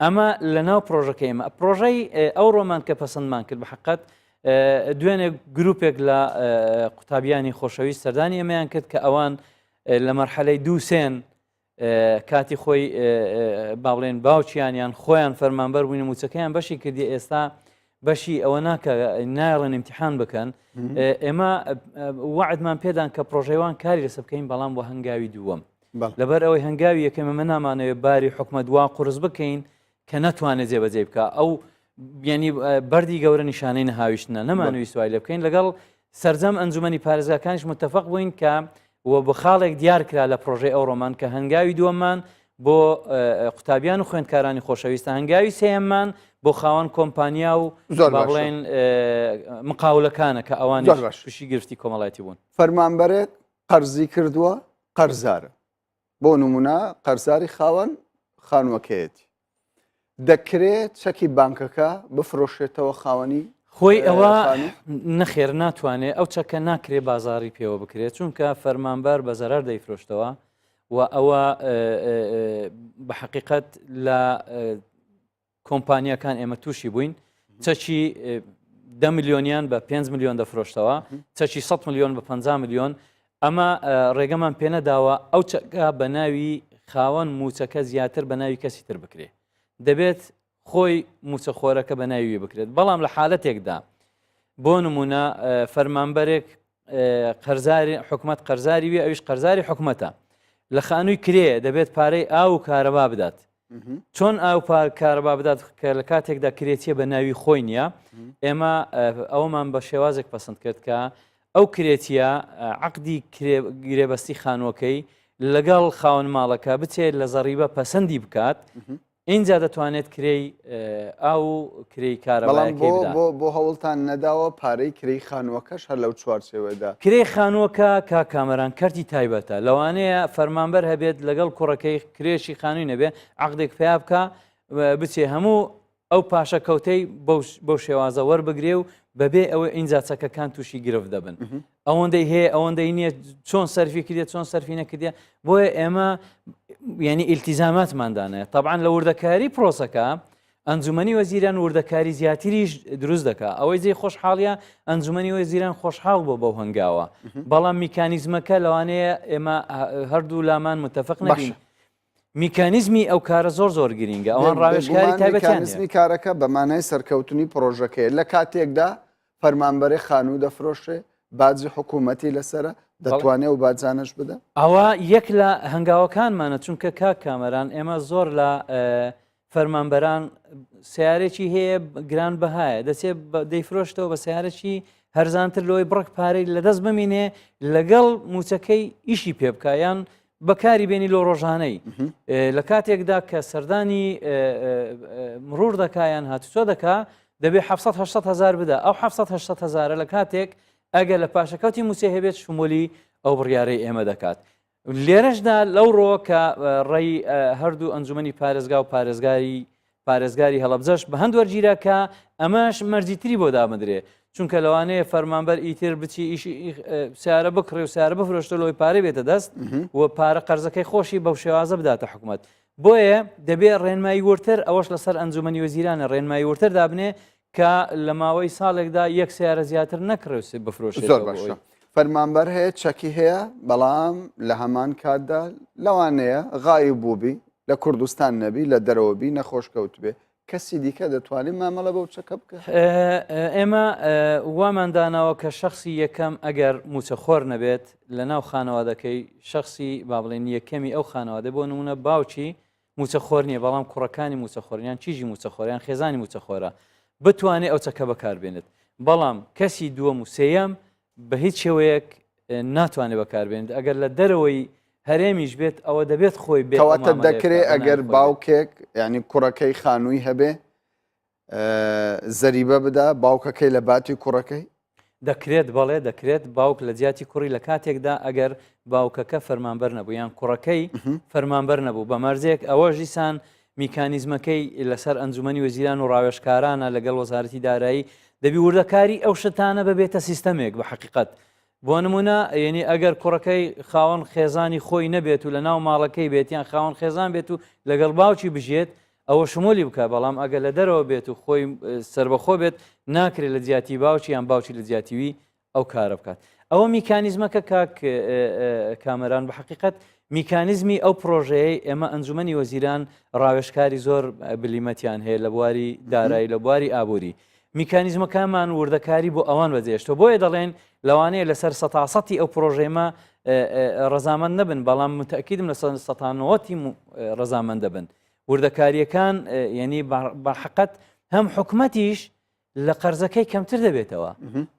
ئەمە لە ناو پرۆژەکەی ئێمە پرۆژەی ئەو ڕۆمان کە پەسەندمان کرد بە حقیقت دوێنێ گروپێک لە قوتابیانی خۆشەویست سەردانی ئەمەیان کرد کە ئەوان لە مەرحەلەی دوو سێن کاتی خۆی با بڵێن باوچیانیان خۆیان فەرمانبەر بووین موچەکەیان بەشی کردی ئێستا بەشی ئەوە ناکە نایڵێن امتحان بکەن ئێمە وعدمان پێدان کە پرۆژەیوان کاری لەسەر بکەین بەڵام بۆ هەنگاوی دووەم لەبەر ئەوەی هەنگاوی یەکەمە من نامانەوێت باری حکومەت وا قورس بکەین کە نەتوانێت جێبەجێ بکە ئەو ینی بەردی گەورە نیشانەی نەهاویشتنە نەمانوی سوای لێ بکەین لەگەڵ سەرجەم ئەنجومەنی پارێزگاکانیش متتەفق بووین کە وە بە خاڵێک دیار کرا لە پرۆژەی ئەو ڕۆمان کە هەنگاوی دووەممان بۆ قوتابیان و خوێندکارانی خۆشەویستە هەنگاوی سێممان بۆ خاوەن کۆمپانیا و بڵێن مقاولەکانە کە ئەوانی تووشی گرفتی کۆمەڵایەتی بوون فەرمانبەرێک قەرزی کردووە قەرزارە بۆ نمونە قەرزاری خاوەن خانووەکەیەتی دەکرێت چەکی بانکەکە بفرۆشێتەوە خاوەنی خۆی ئەوە نەخێر ناتوانێت ئەو چەکە ناکرێ بازاری پێوە بکرێت چونکە فەرمانبەر بە زەرار دەیفرۆشتەوە و ئەوە بە حقیقت لە کۆمپانیەکان ئێمە تووشی بووین چەکی 10 میلیۆنیان بە 5 میلیۆن دەفرۆشتەوە چەکی 100 میلیۆن بە 50 میلیۆن ئەمە ڕێگەمان پێنەداوە ئەو چەکە بە ناوی خاوەن موچەکە زیاتر بە ناوی کەسی تر بکرێت دەبێت خۆی موچەخۆرەکە بە ناوی بکرێت بەڵام لە حالەتێکدا بۆ نمونە فەرمانبەرێک قەرزاری حکومەت قەرزاری وی ئەویش قەرزاری حکومەتە لە خانووی کرێ دەبێت پارەی ئاو و کارەبا بدات چۆن ئاو کارەبا بدات کە لە کاتێکدا کرێتیە بە ناوی خۆی نییە ئێمە ئەومان بە شێوازێک پەسەند کرد کە ئەو کرێتیە عقدی گرێبەستی خانووەکەی لەگەڵ خاوەن ماڵەکە بچێت لە زەڕیبە پەسەندی بکات اینجا دەتوانێت کرێی ئاو کرێی کارەباەکەی بدات بۆ هەوڵتان نەداوە پارەی کرێی خانووەکەش هەر لەو چوارچێوەدا کرێی خانووەکە کا کامەران کەرتی تایبەتە لەوانەیە فەرمانبەر هەبێت لەگەڵ کوڕەکەی کرێشی خانووی نەبێ عقدێک پیا بکە بچێ هەموو ئەو پاشە کەوتەی بەو شێوازە وەربگرێ و بەبێ ئەوە ئینجا چەکەکان تووشی گرفت دەبن ئەوەندەی هەیە ئەوەندەی نییە چۆن سەرفی کردێت چۆن سەرفی نەکردە بۆیە ئێمە ینی ئیلتیزاماتماندانەیە طبعاً لە وردەکاری پرۆسەکە ئەنجومەنی وەزیران وردەکاری زیاتریش دروست دەکات ئەوەی جێ خۆشحاڵیە ئەنجومەنی وەزیران خۆشحاڵ بۆ بەو هەنگاوە بەڵام میکانیزمەکە لەوانەیە ئێمە هەردوو لامان متتەفق نەبین میکانیزمی ئەو کارە زۆر گرینگە ئەوان ڕاوێژکاری تایبەتیانیزمی کارەکە بەمانای سەرکەوتنی پرۆژەکەی لە کاتێکدا فەرمانبەری خانوو دەفرۆشێ باجی حکوومەتی لەسرە دەتوانێت و باجانش بدە ئەوە یەک لە هەنگاوەکانمانە چونکە کامەران ئێمە زۆر لە فەرمانبەران سیارێکی هەیە گران بەهایە دەچێت دەیفرۆشتەوە بە سیارەکی هەرزانتر لەوەی بڕک پارەی لەدەست بمینێ لەگەڵ موچەکەی ئیشی پێ بکایان بەکاری بێنی لۆ ڕۆژانەی لە کاتێکدا کە سەردانی مرور دەکایان هاتوچۆ دەکا دەبێت 700 هزار بدا ئەو 700 هزارە لە کاتێک ئەگەر لە پاشەکەوتی موسێ هەبێت شمولی ئەو بڕیارەی ئێمە دەکات. لێرەشدا لەو ڕۆ کە ڕێی هەردوو ئەنجومەنی پارێزگا و پارێزگاری هەڵەبجەش بە هەند وەرگیرە کە ئەمەش مەرجیتری بۆ دامەدرێ چونکە لەوانەیە فەرمانبەر ئیتر بچی ئیشی سیارە بکڕێ و سیارە بفرۆشتە لۆی پارەی بێتە دەست و پارە قەرزەکەی خۆشی بەو شێوازە بداتە حکوومەت. بۆیە دەبێت ڕێنمایی وەرتر ئەوەش لەسەر ئەنجومەنی وەزیرانە ڕێنمایی وەرتر دابنێ کە لە ماوەی ساڵێکدا یەک سیارە زیاتر نەکڕێوسێ بفرۆشێت. زۆر باشە. فەرمانبەر هەیە چەکی هەیە بەڵام لە هەمان کاتدا لەوانەیە غایب بووبی لە کوردستان نەبی لە دەرەوەبی نەخۆشکەوت بێ کەسی دیکە دەتوانین مامەڵە بەو چەکە بکە؟ ئێمە وامانداناوە کە شخصی یەکەم ئەگەر موچەخۆر نەبێت لە ناو خانەوادەکەی شخصی با بڵێن یەکەمی ئەو خانەوادە بۆ نمونە باوکی موچەخۆر نییە بەڵام کوڕەکانی موچەخۆریان چیژی موچەخۆریان خێزانی موچەخۆرە بتوانێت ئەو چەکە بەکاربێنێت بەڵام کەسی دووەم و سێیەم بە هیچ شێوەیەک ناتوانێت بەکاربێنێت ئەگەر لە دەرەوەی هەرێمیش بێت ئەوە دەبێت خۆی کەواتە دەکرێت ئەگەر باوکێک ینی کوڕەکەی خانووی هەبێ زەریبە بدا باوکەکەی لە باتی کوڕەکەی دەکرێت بەڵێ دەکرێت باوک لە جیاتی کوڕی لە کاتێکدا ئەگەر باوکەکە فەرمانبەر نەبوو یان کوڕەکەی فەرمانبەر نەبوو بە مەرجێک ئەوە ژیسان میکانیزمەکەی لەسەر ئەنجومەنی وەزیران و ڕاوێژکارانە لەگەڵ وەزارەتی دارایی دەبی وردەکاری ئەو شتانە ببێتە سیستەمێک بە حقیقت. بۆ نمونە یعنی ئەگەر کوڕەکەی خاوەن خێزانی خۆی نەبێت و لە ناو ماڵەکەی بێت یان خاوەن خێزان بێت و لەگەڵ باوکی بژێت ئەوە شمولی بکە بەڵام ئەگەر لە دەرەوە بێت و خۆی سربەخۆ بێت ناکرێت لە جیاتی باوکی یان باوکی لە جیاتیوی ئەو کارە بکات. ئەوە میکانیزمەکە کاک کامەران بە حقیقت میکانیزمی ئەو پرۆژەیە ئێمە ئەنجومەنی وەزیران ڕاوێژکاری زۆر بلیمەتیان هەیە لە بواری دارایی لە بواری ئابووری. میکانیزمەکانمان وردەکاری بۆ ئەوان بەجێشتەوە بۆیە دەڵێن لەوانەیە لەسەر 100% ئەو پرۆژێمە ڕەزامەند نەبن بەڵام متەکیدم لە 190 ڕەزامەند دەبن. وردەکاریەکان یعنی بەحقیقت هەم حکومەتیش لە قەرزەکەی کەمتر دەبێتەوە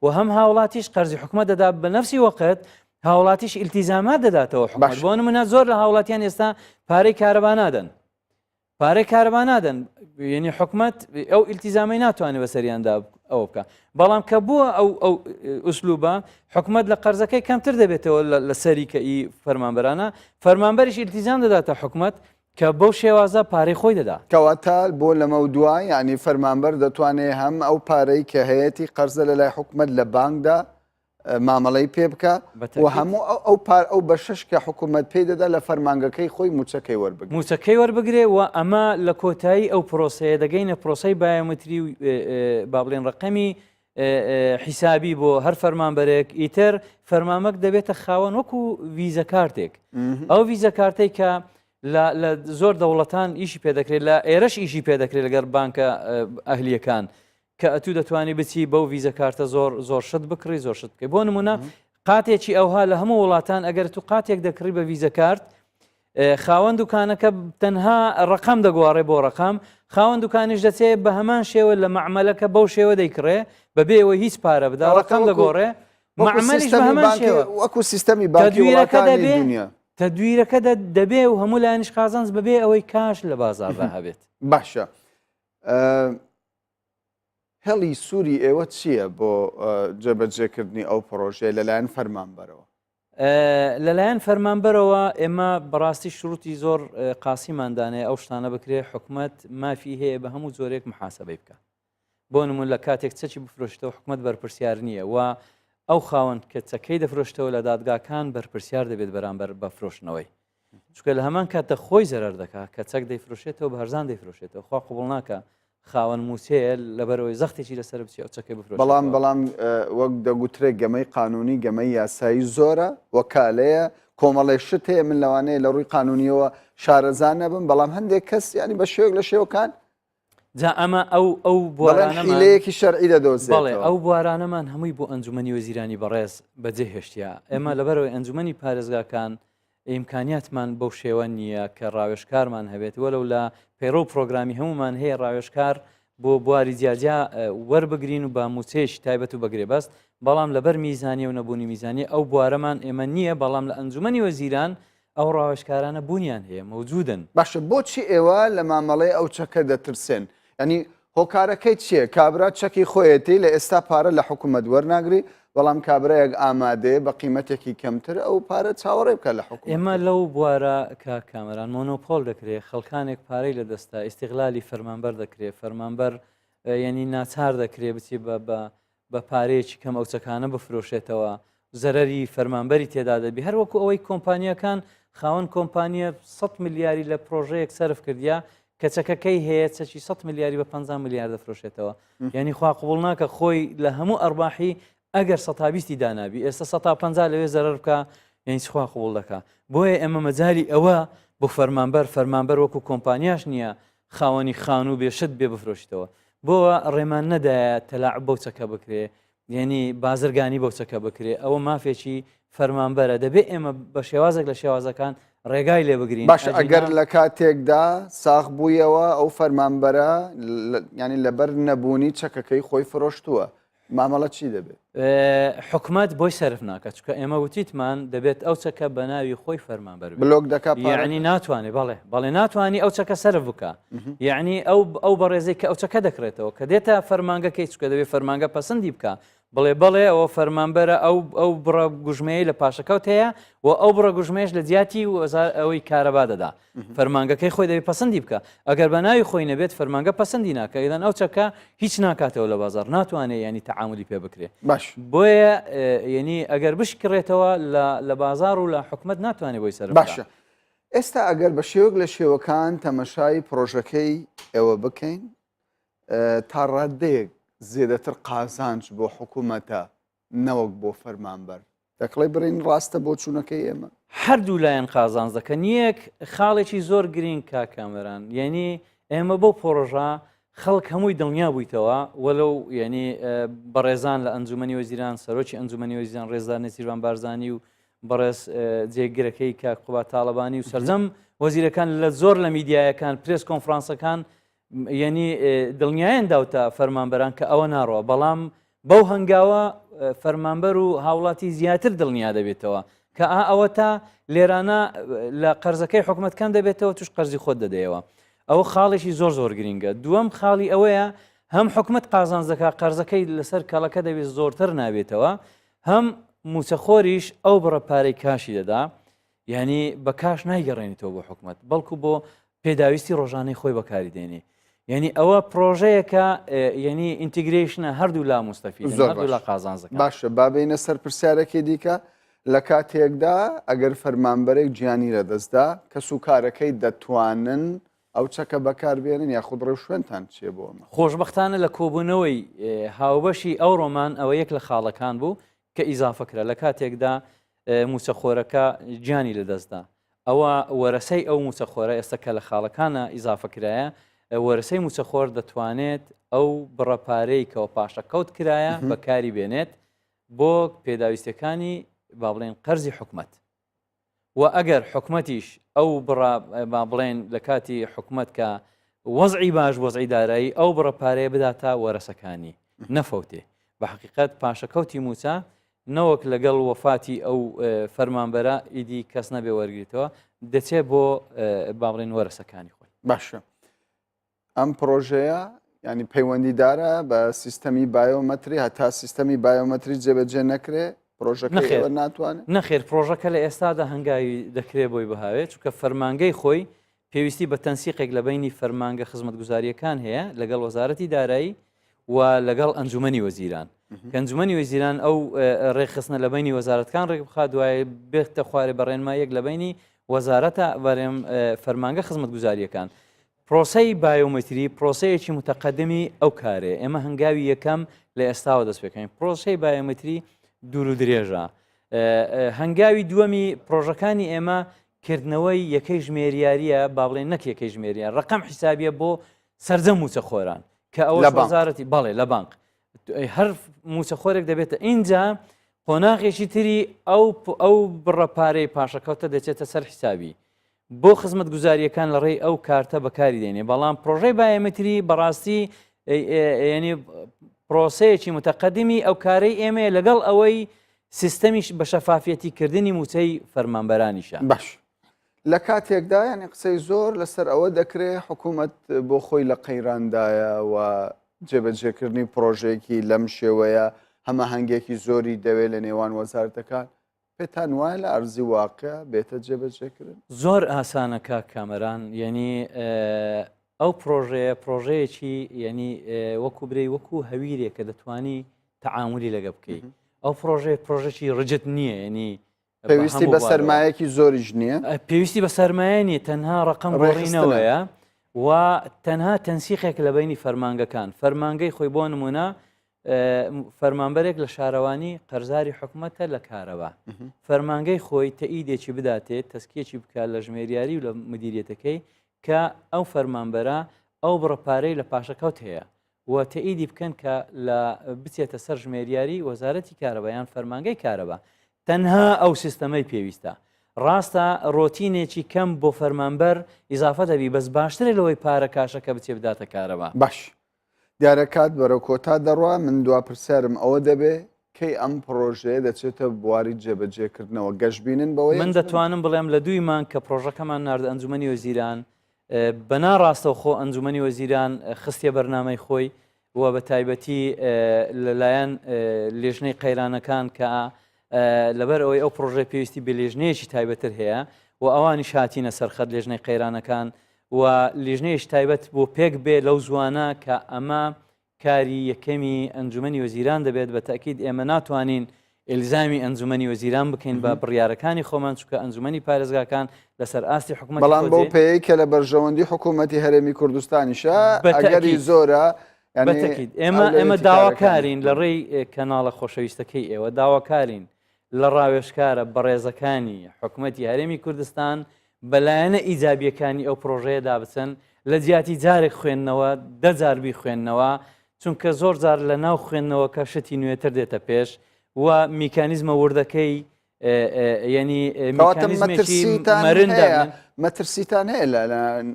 و هەم هاوڵاتیش قەرزی حکومەت دەدا بە نەفسی وەقت هاوڵاتیش ئیلتیزامات دەداتەوە حکومەت. بۆ نمونە زۆر لە هاوڵاتیان ئێستا پارەی کارەبا نادەن پارەی کارەبا نادەن یعنی حکومەت ئەو ئیلتیزامی ناتوانێت بەسەریاندا ئەوە بکە بەڵام کە بووە ئەو ئوسلوبە حکومەت لە قەرزەکەی کەمتر دەبێتەوە لە سەریکەی فەرمانبەرانە فەرمانبەریش ئیلتیزام دەداتە حکومەت کە بەو شێوازە پارەی خۆی دەدا. کەواتە بۆ لەمە دوای ینی فەرمانبەر دەتوانێت هەم ئەو پارەی کە هەیەی قەرزە لە لای حکومەت لە بانکدا مامەڵەی پێ بکە و هەموو ئەو بەشش کە حکوومەت پێی دەدا لە فەرمانگەکەی خۆی موچەکەی وەربگرێت موچەکەی وەربگرێ و ئەمە لە کۆتایی ئەو پرۆسەیە دەگەینە پرۆسی بایۆمەتری با بڵێن ڕقەمی حیسابی بۆ هەر فەرمانبەرێک ئیتر فەرمانبەر دەبێتە خاوەن وەکو ڤیزە کارتێک ئەو ڤیزە کارتێک کە لە زۆر دەوڵەتان ئیشی پێدەکرێت لە ئێرەش ئیشی پێدەکرێت لەگەر بانکە ئەهلیەکان کە ئەتوو دەتوانانی بچی بەو ڤیزە کارتە زۆر شت بکڕی زۆر شت بکەی. بۆ نمونە قاتێکی ئەوها لە هەموو وڵاتان ئەگەر تو قاتێک دەکڕی بە ڤیزە کارت خاوەن دوکانەکە تەنها ڕقم دەگوارێ بۆ ڕقم خاوەن دوکانیش دەچێت بە هەمان شێوە لە معمەلەکە بەو شێوە دەیکڕێ بەبێەوە هیچ پارە بدا ڕقم دەگۆڕێ معمەلیش بە هەمان شێوە وەکو سیستەمی بانکی وڵاتانی دنیا تەدویرەکە دەبێ و هەموو لایەنیش قازانج بەبێ ئەوەی کاش لە بازاردا هەبێت. باشە هەڵی سووری ئێوە چییە بۆ جێبەجێکردنی ئەو پرۆژەیە لەلایەن فەرمانبەرەوە؟ لەلایەن فەرمانبەرەوە ئێمە بەڕاستی شروعی زۆر قاسیماندانێ ئەو شتانە بکرێ حکومت مافی هەیە بە هەموو جۆرێک محاسبەی بکە. بۆ نمون لە کاتێک چەکی بفرۆشتەوە حکومت بەرپرسیار نییە و ئەو خاوەن کە چەکەی دەفرۆشتەوە لە دادگاکان بەرپرسیار دەبێت بەرامبەر بە فرۆشتنەوەی چونکە لە هەمان کاتە خۆی زەرەر دەکات کە چەک دەیفرۆشێتەوە بە هەرزان دەیفرۆشێتەوە خوا قوبڵ ناکە خاوەن موسەیە لەبەرەوەی زەختێکی لەسەر بچێت ئەو چەکەی بفرۆشێت. بەڵام وەک دەگوترێت گەمەی قانونی گەمەی یاسایی زۆرە وەکالەیە کۆمەڵی شت هەیە من لەوانەیە لە ڕووی قانونیەوە شارەزان نەبم بەڵام هەندێک کەس ینی بە شێوک لە شێوەکان جا ئەمە ئەو بوارانەیەکی شەرعی دەدۆزێت. بەڵێ ئەو بوارانەمان هەمووی بۆ ئەنجومەنی وەزیرانی بەڕێز بەجێهێشتیا ئێمە لەبەرەوەی ئەنجومەنی پارێزگاکان ئیمکانیاتمان بەو شێوە نییە کە ڕاوێژکارمان هەبێت وەلەو لە پەیڕۆ پرۆگرامی هەمومان هەیە ڕاوێژکار بۆ بواری جیاجا وەربگرین و بە موچەیەشی تایبەت و بەگرێ بەست بەڵام لەبەر میزانیە و نەبوونی میزانیە ئەو بوارەمان ئێمە نییە بەڵام لە ئەنجومەنی وەزیران ئەو ڕاوێژکارانە بوونیان هەیە مەوجودن. باشە بۆچی ئێوە لە مامەڵەی ئەو چەکە دەترسێن؟ ینی هۆکارەکەی چییە؟ کابرا چەکی خۆیەتی لە ئێستا پارە لە حکوومەت وەرناگری، بەڵام کابراەک ئامادەیە بە قیمەتێکی کەمتر ئەو پارە چاوەڕێ بکە لە حکوومەت. ئێمە لەو بوارە کامەران مۆنۆپۆل دەکرێت، خەڵکانێک پارەی لە دەستا ئیستیغلالی فەرمانبەر دەکرێت، فەرمانبەر ینی ناچار دەکرێت بچی بە پارەیەکی کەم ئەو چەکانە بفرۆشێتەوە، زەرەری فەرمانبەری تێدا دەبی، هەروەکو ئەوەی کۆمپانیەکان خاوەن کۆمپانیە 100 میلیاری لە پرۆژەیەک سەرف کردیا کە چەکەکەی هەیە چەکی 100 میلیاری بە 50 میلیارد دەفرۆشێتەوە. یعنی خوا قبوڵ ناکە خۆی لە هەموو ئەرباحی ئەگەر 100 دانابی ئێستا 150 لەوێ زەرەر بکە، یعنی خوا قبوڵ دەکا. بۆیە ئێمە مەجاری ئەوە بۆ فەرمانبەر وەکو کۆمپانیاش نییە خاوەنی خان و بێشت بێ بفرۆشتەوە. بۆەوە ڕێمان نەدایە تەلاعب بەو چەکە بکرێ، یعنی بازرگانی بەو چەکە بکرێ، ئەوە مافێکی فەرمانبەرە. دەبێت ئێمە بە شێوازێک لە شێوازەکان ڕێگای لێ بگرین. باش ئەگەر لە کاتێکدا ساغ بوویەوە ئەو فەرمانبەرە ینی لەبەر نەبوونی چەکەکەی خۆی فرۆشتووە، مامەڵە چی دەبێت؟ حکومت بۆی سەرف ناکە، چکە ئێمە وتیتمان دەبێت ئەو چەکە بە ناوی خۆی فەرمانبەر بلۆک دەکات، یعنی ناتوانێت بەڵێ ناتوانانی ئەو چەکە سەرف بکە، یعنی ئەو بەڕێزەی کە ئەو چەکە دەکرێتەوە کە دێتە فەرمانگەکەی، چکە دەبێت فەرمانگە پەسەندی بکە، بڵێ ئەوە فەرمانبەرە ئەو بڕە گوژمەیە لە پاشەکەوت هەیە و ئەو بڕە گوژمێش لە جیاتی ئەوەی کارەبا دەدا، فەرمانگەکەی خۆی دەبێت پەسەندی بکە. ئەگەر بە ناوی خۆی نەبێت فەرمانگە پەسەندی ناکە، ئیدەن ئەو چەکە هیچ ناکاتەوە لە بازار، ناتوانێت ینی تەعاملی پێ بکرێت. باش بۆیە ینی ئەگەر بشکڕێتەوە لە بازار و لە حکومت ناتوانێت بۆی سەر. باشە ئێستا ئەگەر بە شێوەک لە شێوەکان تەمەشای پرۆژەکەی ئێوە بکەین، تا ڕادەیەک زێدەتر قازانج بۆ حکوومەتە نەوەک بۆ فەرمانبەر دەکڵی برین ڕاستە بۆ چوونەکەی ئێمە؟ هەردوو لایەن قازانج دەکەن. یەک خاڵێکی زۆر گرنگ کامەران، یعنی ئێمە بۆ پرۆژە خەڵک هەمووی دڵنیا بوویتەوە، وەلەو یعنی بەڕێزان لە ئەنجومەنی وەزیران، سەرۆکی ئەنجومەنی وەزیران ڕێزدار نەسیروان بارزانی و بەڕێز جێگیرەکەی کاک قوبات تاڵەبانی و سەرجەم وەزیرەکان لە زۆر لە میدیایەکان پرێس کۆنفرانسەکان یعنی دڵنیایان داوتە فەرمانبەران کە ئەوە ناڕەوە، بەڵام بەو هەنگاوە فەرمانبەر و هاوڵاتی زیاتر دڵنیا دەبێتەوە کە ئەوە تا لێرانە لە قەرزەکەی حکوومەتکان دەبێتەوە توش قەرزی خۆت دەدەیەوە. ئەوە خاڵێکی زۆر گرینگە. دووەم خاڵی ئەوەیە هەم حکوومەت قازانج دەکات قەرزەکەی لەسەر کاڵەکە دەبێت زۆرتر نابێتەوە، هەم موچەخۆریش ئەو بڕە پارەی کاشی دەدا، یعنی بە کاش نایگەڕێنیتەوە بۆ حکوومەت، بەڵکو بۆ پێداویستی ڕۆژانەی خۆی بەکاری دێنێ. یعنی ئەوە پرۆژەیەکە یعنی ئینتیگریشنە هەردوو لا مستەفید هەردوو لا قازانج دەکات. باشە بابینە سەر پرسیارێکی دیکە لە کاتێکدا ئەگەر فەرمانبەرێک گیانی لە دەستدا کە سوکارەکەی دەتوانن ئەو چەکە بەکاربێنن یاخود ڕێو شوێنتان چیە بۆ ئەمە؟ خۆشبەختانە لە کۆبوونەوەی هاوبەشی ئەو ڕۆمان ئەوە یەک لە خاڵەکان بوو کە ئیزافەکرا لە کاتێکدا موچەخۆرەکە گیانی لە دەستدا. ئەوە وەرەسەی ئەو موچەخۆرە ئێستا کە لە خاڵەکانە ئیزافەکرایە، وەرەسەی موچەخۆر دەتوانێت ئەو بڕەپارەی کەەوە پاشە کەوت کرایە بەکاری بێنێت بۆ پێداویستەکانی با بڵێن قەرزی حکومەت. و ئەگەر حکومەتیش ئەو با بڵێن لە کاتی حکومەت کە وەزعی باش وەزعی دارایی ئەو بڕەپارەیە بداتە وەرەسەکانی نەفەوتێ. بە حقیقەت پاشەکەوتی موچە نەوەک لەگەڵ وەفاتی ئەو فەرمانبەرە ئیدی کەس نەبێ وەرگیتەوە، دەچێت بۆ با بڵێن وەرەسەکانی خۆی. باشە ئەم پرۆژەیە ینی پەیوەندیدارە بە سیستەمی بایۆمەتری، هەتا سیستەمی بایۆمەتری جێبەجێ نەکرێ پرۆژەکە ناتوانێت؟ نەخێر، پرۆژەکە لە ئێستادا هەنگاوی دەکرێت بۆی بەهاوێت، چونکە فەرمانگەی خۆی پێویستی بە تەنسیقێک لە بینی فەرمانگە خزمەتگوزاریەکان هەیە لەگەڵ وەزارەتی دارایی و لەگەڵ ئەنجومەنی وەزیران. ئەنجومەنی وەزیران ئەو ڕێخستنە لە بینی وەزارەتەکان ڕێک بخات، دوایە بێتە خوارێ بەڕێنمایەک لە بینی وەزارەتە بەرێم فەرمانگە خزمەتگوزاریەکان. پرۆسەی بایۆمەتری پرۆسەیەکی متەقەدمی ئەو کارێ، ئێمە هەنگاوی یەکەم لە ئێستاوە دەست پێکەین. پرۆسەی بایۆمەتری دوور و درێژە. هەنگاوی دووەمی پرۆژەکانی ئێمە کردنەوەی یەکەی ژمێریاریە، با بڵێن نەک یەکەی ژمێریان، ڕقم حیسابیە بۆ سەرجەم موچەخۆران کە ئەوە وەزارەتی بەڵێ لە بانک هەر موچەخۆرێک دەبێتە اینجا قۆناغێکی تری ئەو بڕەپارەی پاشەکەوتە دەچێتە سەر حیسابی بۆ خزمەت گوزاریەکان لە ڕێی ئەو کارتە بەکاری دێنێ. بەڵام پرۆژەی بایۆمەتری بەڕاستی ینی پرۆسەیەکی متەقەدمی ئەو کارەی ئێمە لەگەڵ ئەوەی سیستەمیش بە شەفافیەتی کردنی موچەی فەرمانبەرانیشە. باش لە کاتێکدا ینی قسەی زۆر لەسەر ئەوە دەکرێت حکوومەت بۆ خۆی لە قەیراندایە و جێبەجێکردنی پرۆژێکی لەم شێوەیە هەماهەنگێکی زۆری دەوێت لە نێوان وەزارەتەکان پێتان وایە لە ئەرزی واقع بێتە جێبەجێکردن زۆر ئاسانەکە کامەران یعنی ئەو پرۆژەیەکی ینی وەکو برێ وەکو هەویرێک کە دەتوانی تەعاملی لەگە بکەیت ئەو پرۆژێکی ڕجت نییە ینی پێویستی بە سەرمایەکی زۆریش نییە پێویستی بە سەرمایە نیە تەنها ڕقم ڕۆڕینەوەیە و تەنها تەنسیقێک لە بینی فەرمانگەکان فەرمانگەی خۆی بۆ نمونە فەرمانبەرێک لە شارەوانی قەرزاری حکوومەتە لە کارەوە فەرمانگەی خۆی تەئیدێکی بداتێت تەسکیەکی بکات لە ژمێریاری و لە مدیریەتەکەی کە ئەو فەرمانبەرە ئەو بڕەپارەی لە پاشەکەوت هەیە و تەئیدی بکەن کە لە بچێتە سەر ژمێریاری وەزارەتی کارەبایان فەرمانگەی کارەبە تەنها ئەو سیستەمەی پێویستە ڕاستە ڕۆتینێکی کەم بۆ فەرمانبەر ئیزافە دەبی بەس باشترێ لەوەی پارە کاشەکە بچێ بداتە کارەبە باش دیارەکات بەرەو کۆتا دەڕوا من دوا پرسیارم ئەوە دەبێ کەی ئەم پرۆژەیە دەچێتە بواری جێبەجێکردنەوە گەشتبینن بەوەی من دەتوانم بڵێم لە دویمان کە پرۆژەکەمان ناردە ئەنجومەنی وەزیران بەناڕاستە خۆ ئەنجومەنی وەزیران خستیە بەرنامەی خۆی و بە تایبەتی لەلایەن لێژنەی قەیرانەکان کە لەبەر ئەوەی ئەو پرۆژەی پێویستی بە لێژنەیەکی تایبەتر هەیە و ئەوانی شاتینە سەرخەت لێژنەی قەیرانەکان و لێژنەیەش تایبەت بۆ پێک بێ لەو زوانە کە ئەمە کاری یەکەمی ئەنجومەنی وەزیران دەبێت بە تاکید ئێمە ناتوانین ئیلزامی ئەنجومەنی وەزیران بکەین بە بڕیارەکانی خۆمان چونکە ئەنجومەنی پارێزگاکان لەسەر ئاستی حکوومەت بەڵام بۆ پێی کە لە بەرژەوەندی حکوومەتی هەرێمی کوردستانیشە ئەگەری زۆرە بەتەکید ئێمە داواکارین لە ڕێی کەناڵە خۆشەویستەکەی ئێوە داواکارین لە ڕاوێژکارە بەڕێزەکانی حکوومەتی هەرێمی کوردستان بەلایەنە ئیجابیەکانی ئەو پرۆژەیە دابچن لە جیاتی جارێک خوێندنەوە دەجاربی خوێندنەوە چونکە زۆر جار لە ناو خوێندنەوەکە شتی نوێتر دێتە پێش و میکانیزمە وردەکەی ینی میکانیزمێکی مەرندە مەترسیتان هەیە لە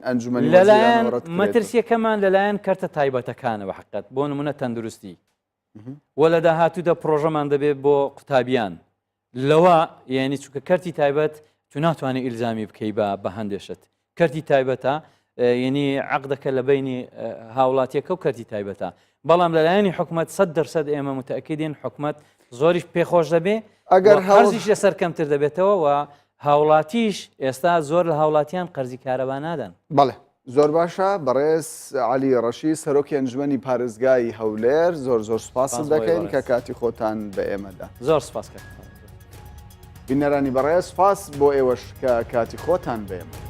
ئەنجومەنی لەلایەن مەترسیەکەمان لەلایەن کەرتە تایبەتەکانەوە حقیقەت بۆ نمونە تەندروستی وە لە داهاتوودا پرۆژەمان دەبێت بۆ قوتابیان لەوە یعنی چونکە کەرتی تایبەت تو ناتوانێت ئیلزامی بکەی بە هەندێشت کەرتی تایبەتە ینی عەقدەکە لە بینی هاوڵاتیەکە و کەرتی تایبەتە بەڵام لەلایەنی حکوومەت 100% ئێمە متەئەکیدین حکوومەت زۆریش پێخۆش دەبێ ئەگەر هەرزیش لەسەر کەمتر دەبێتەوە و هاوڵاتیش ئێستا زۆر لە هاوڵاتیان قەرزی کارەبا نادەن بەڵێ زۆر باشە بەڕێز علی ڕەشی سەرۆکی ئەنجومەنی پارێزگای هەولێر زۆر سوپاس دەکەین کە کاتی خۆتان بە ئێمەدا زۆر سپاس بینەرانی بەڕێز سپاس بۆ ئێوەش کە کاتی خۆتان بێمە